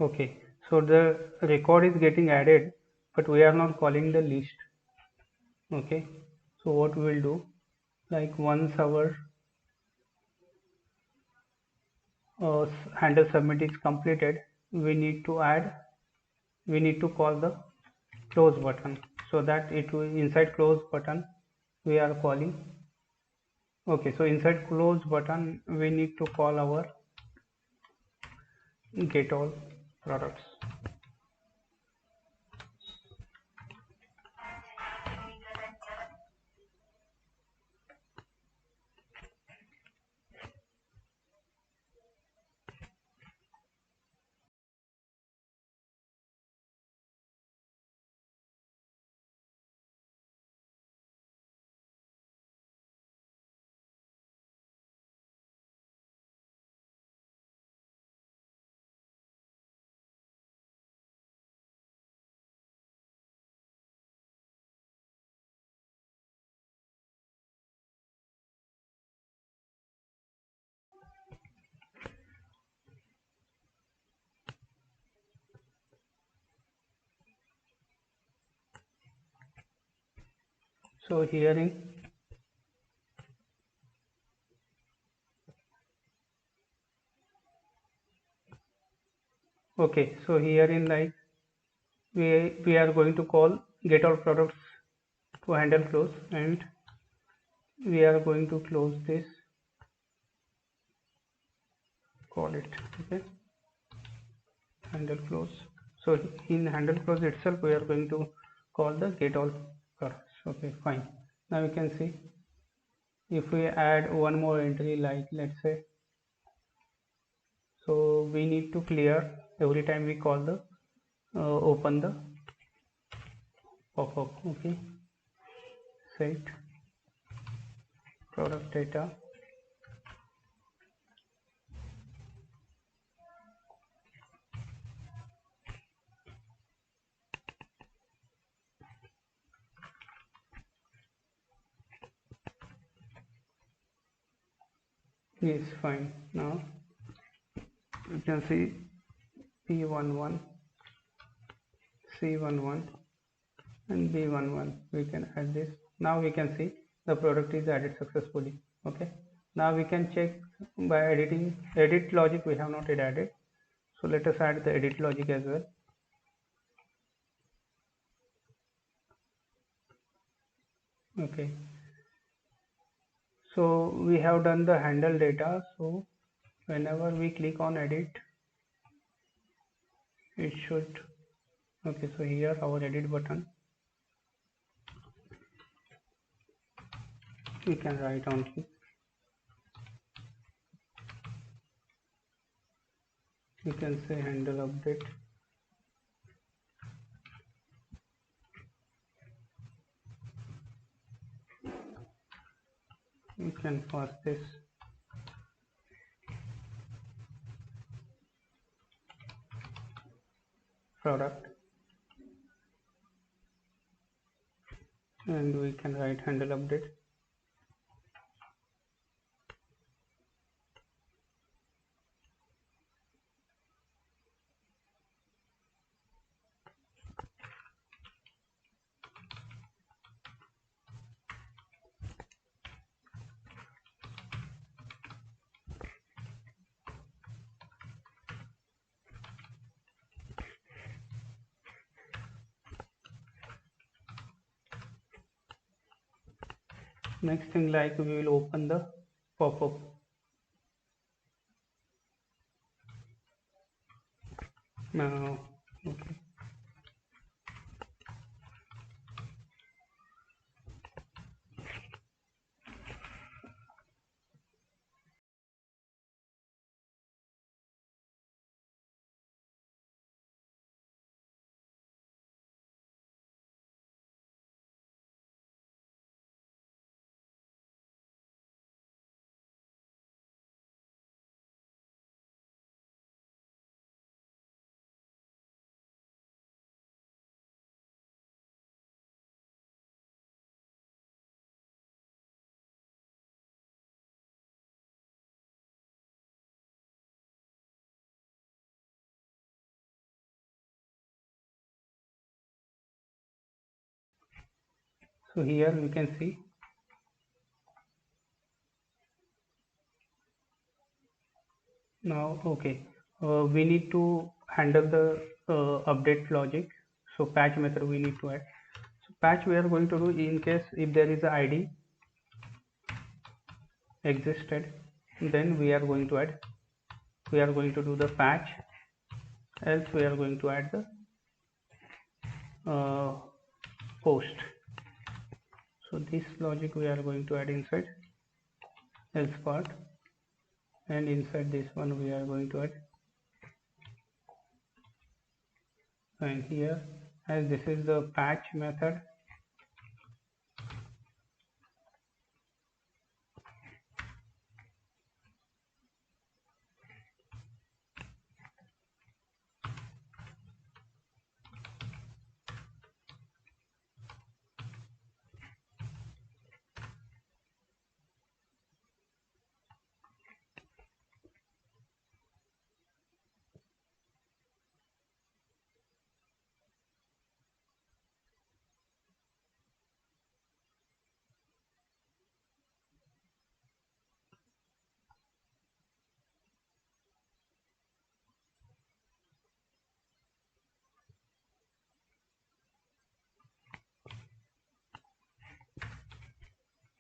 Okay, so the record is getting added, but we are not calling the list. Okay, so what we will do, like once our handle submit is completed, we need to call the close button, so that it will inside close button we are calling. Okay, so inside close button we need to call our get all products. So here in okay, so here in like we are going to call get all products to handle close, and we are going to close this, call it okay handle close. So in handle close itself we are going to call the get all products. Okay, fine. Now you can see if we add one more entry, like let's say, so we need to clear every time we call the open the pop-up. Okay, set product data is fine. Now you can see P11, C11 and B11. We can add this. Now we can see the product is added successfully. Okay, now we can check by editing. Edit logic we have not added, so let us add the edit logic as well. Okay, so we have done the handle data, so whenever we click on edit, it should okay, so here our edit button, we can write on click, we can say handle update, we can pass this product, and we can write handle update. Next thing, like we will open the pop-up. Now, okay. So here we can see now. Okay, we need to handle the update logic. So patch method we need to add. So patch we are going to do in case if there is a ID existed, then we are going to add. We are going to do the patch. Else we are going to add the post. So this logic we are going to add inside else part, and inside this one we are going to add, and here as this is the patch method,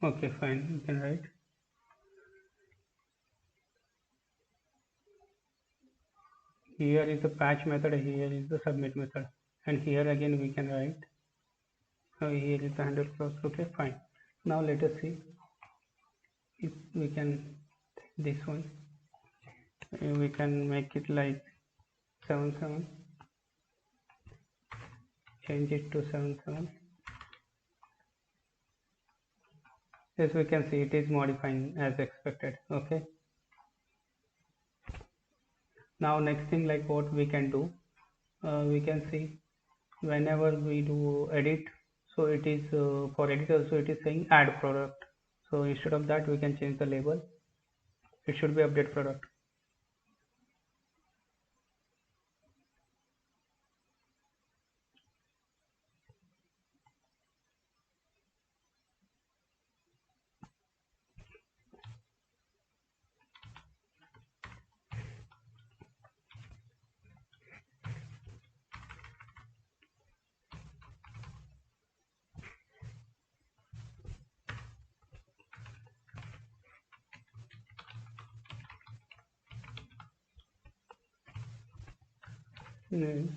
okay fine, you can write. Here is the patch method, here is the submit method, and here again we can write. So here is the handle clause. Okay fine. Now let us see if we can this one, we can make it like 77, change it to 77. As we can see, it is modifying as expected. Okay, now next thing, like what we can do, we can see whenever we do edit, so it is for edit also it is saying add product. So instead of that we can change the label, it should be update product. Yes.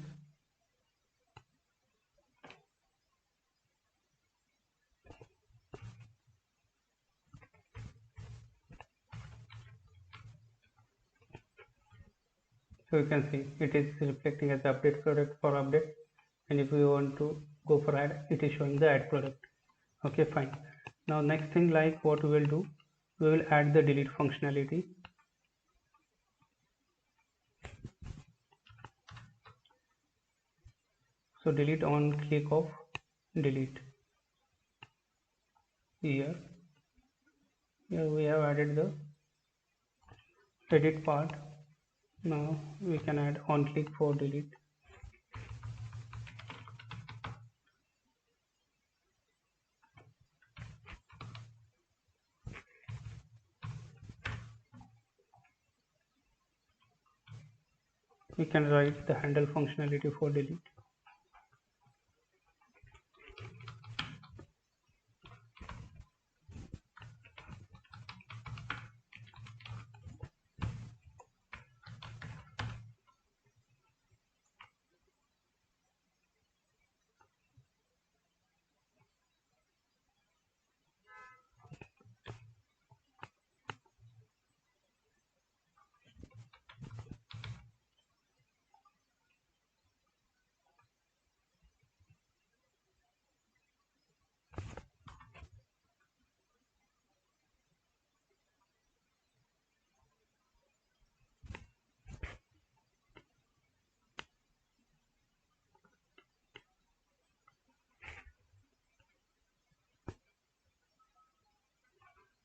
So you can see it is reflecting as update product for update, and if we want to go for add, it is showing the add product. Okay fine. Now next thing, like what we will do, we will add the delete functionality. So delete on click of delete. Here we have added the edit part. Now we can add on click for delete. We can write the handle functionality for delete.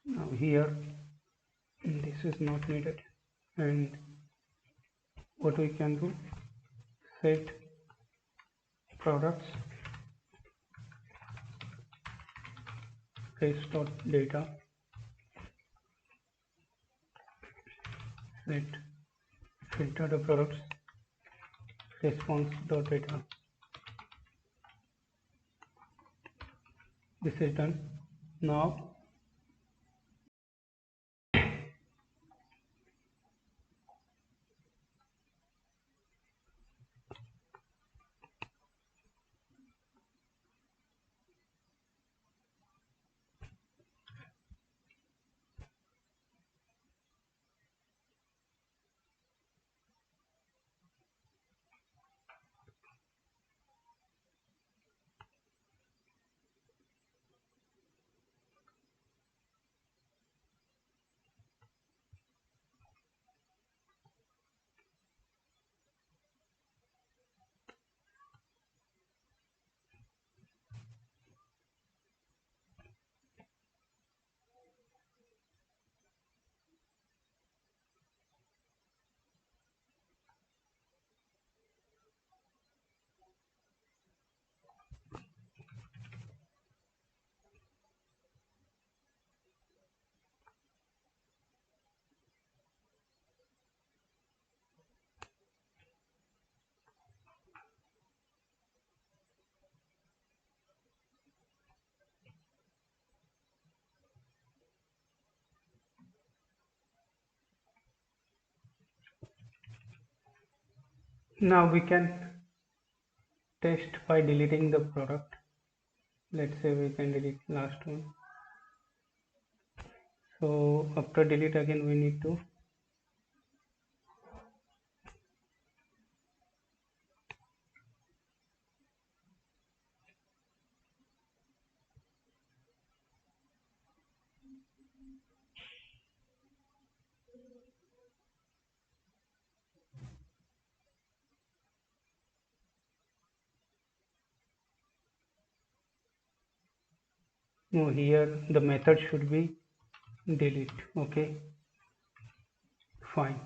Now here this is not needed, and what we can do, set products data, set filter the products response.data. This is done. Now we can test by deleting the product. Let's say we can delete last one. So after delete again we need to here the method should be delete. Okay, fine.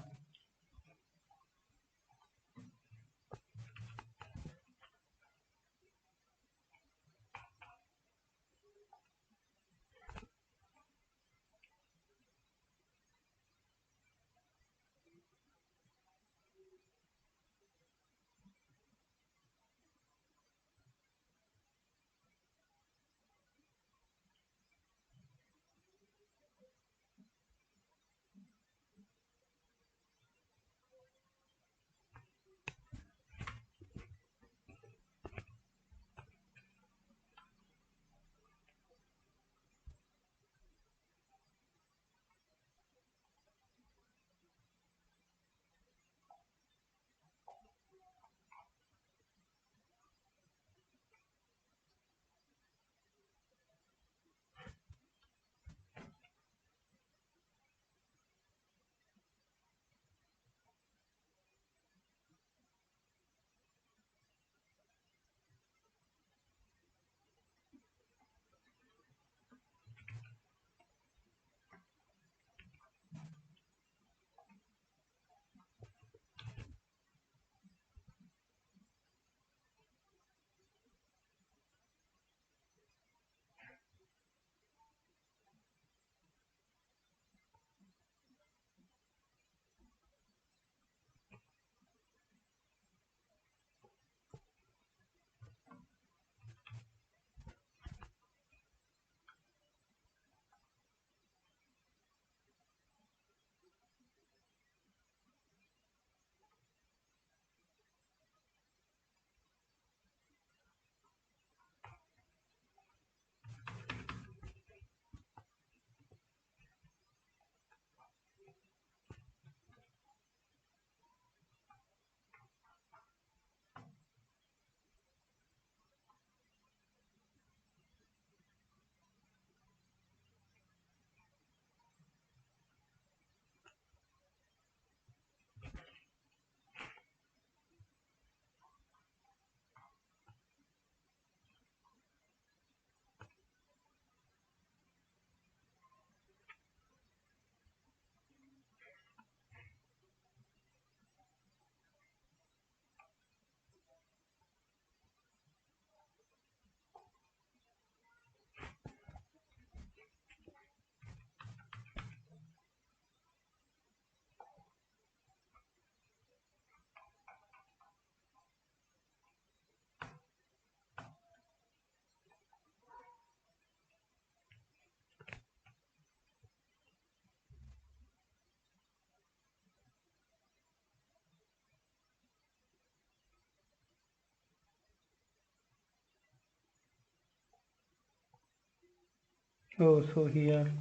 Oh, so here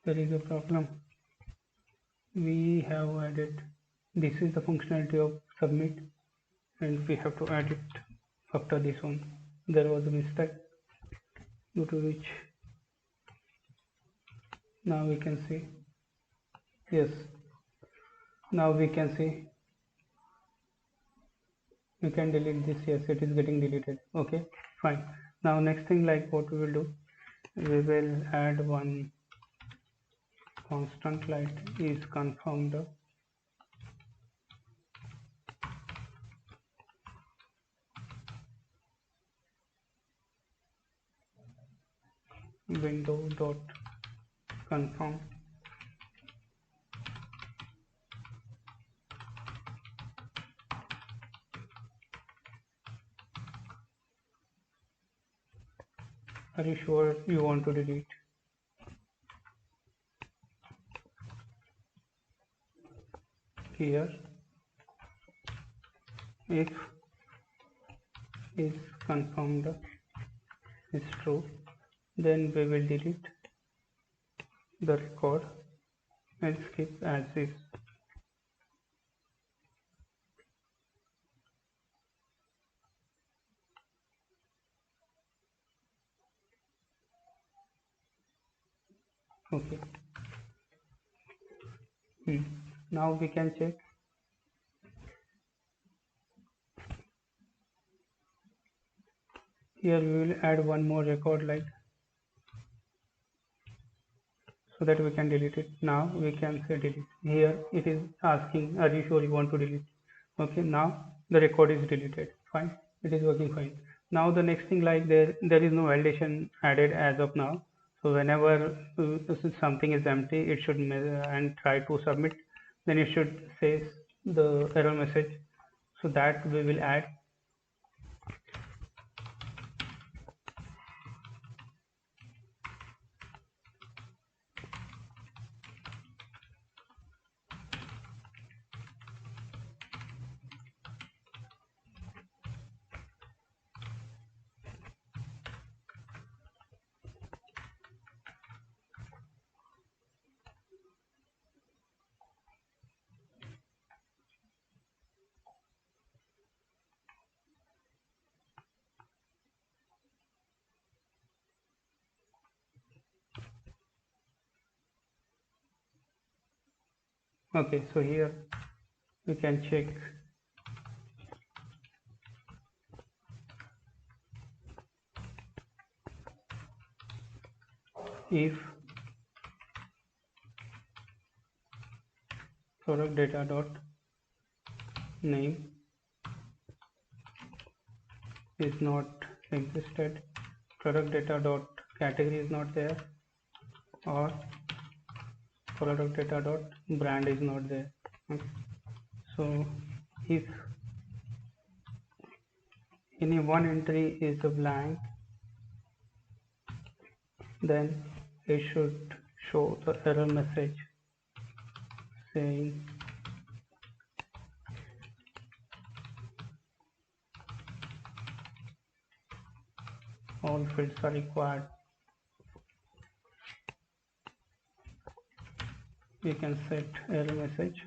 there is a problem. We have added, this is the functionality of submit, and we have to add it after this one. There was a mistake due to which now we can see, yes, now we can see, we can delete this. Yes, it is getting deleted. Okay, fine. Now next thing, like what we will do, we will add one constant like is confirmed window dot confirm are you sure you want to delete? Here if is confirmed is true, then we will delete the record and skip as is. Okay. Now we can check. Here we will add one more record like, so that we can delete it. Now we can say delete. Here it is asking, are you sure you want to delete? Okay, now the record is deleted. Fine, it is working fine. Now the next thing, like there is no validation added as of now. So whenever something is empty, it should and try to submit, then it should say the error message. So that we will add. Okay, so here we can check if product data dot name is not existed, product data dot category is not there, or product data dot brand is not there. Okay. So if any one entry is a blank, then it should show the error message saying all fields are required. We can set error message.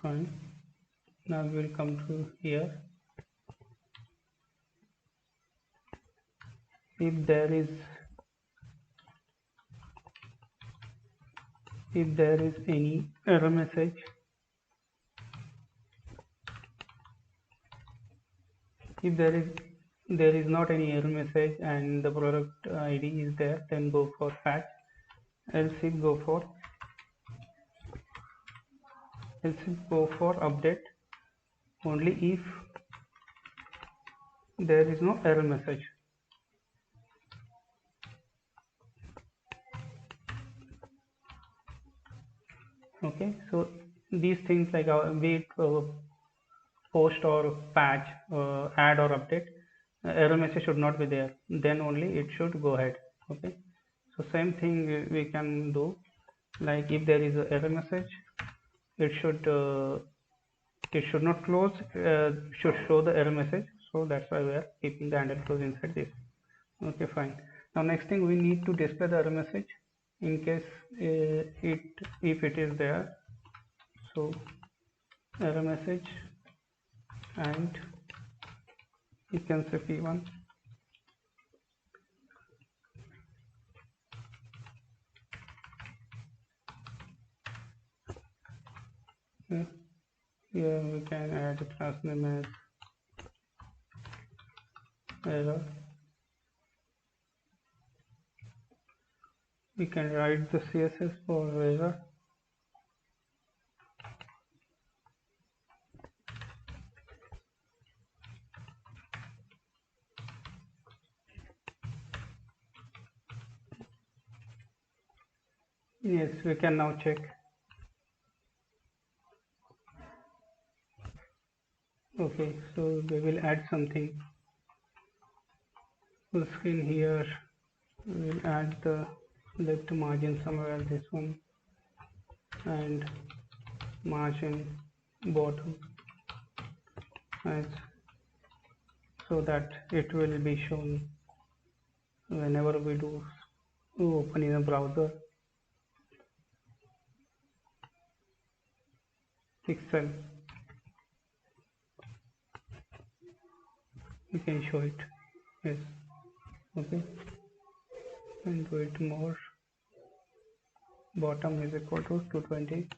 Fine. Now we will come to here. If there is any error message, if there is not any error message and the product ID is there, then go for fetch. Else if go for update only if there is no error message. Okay, so these things like be it post or patch, add or update, error message should not be there, then only it should go ahead. Okay, so same thing we can do, like if there is an error message, it should it should not close, should show the error message. So that's why we are keeping the handle close inside this. Okay, fine. Now next thing, we need to display the error message in case if it is there. So error message, and you can say p1. Here we can add a class name as error. We can write the CSS for error. Yes, we can now check. Okay, so we will add something. Full screen here. We will add the left margin somewhere, this one, and margin bottom, as so that it will be shown whenever we do open in a browser. Pixel, you can show it. Yes. Okay, and do it more. Bottom is equal to 220.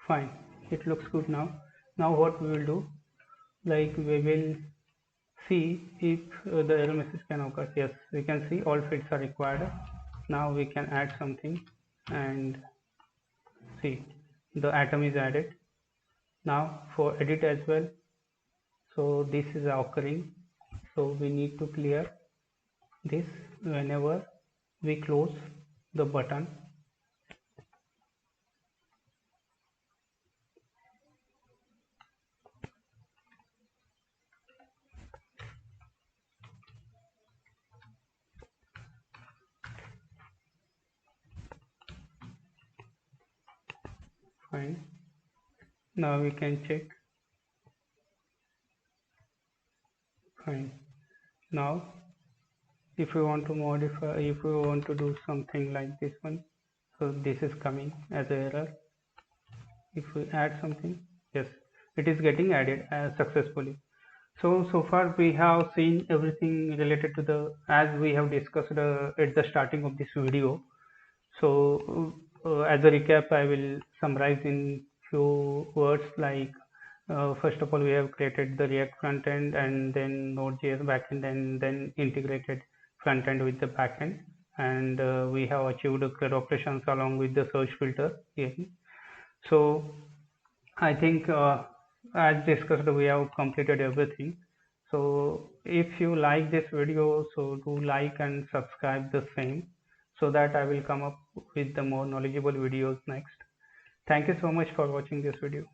Fine, it looks good now. Now what we will do, like we will see if the error message can occur. Yes, we can see all fields are required. Now we can add something, and see the atom is added. Now for edit as well, so this is occurring, so we need to clear this whenever we close the button. Fine, now we can check. Fine, now if we want to modify, if we want to do something like this one, so this is coming as an error. If we add something, yes, it is getting added successfully. So far we have seen everything related to the, as we have discussed at the starting of this video. So as a recap, I will summarize in few words, like first of all, we have created the React Frontend, and then Node.js Backend, and then integrated Frontend with the backend, and we have achieved CRUD operations along with the search filter here. So I think as discussed, we have completed everything. So if you like this video, so do like and subscribe the same, so that I will come up with the more knowledgeable videos next. Thank you so much for watching this video.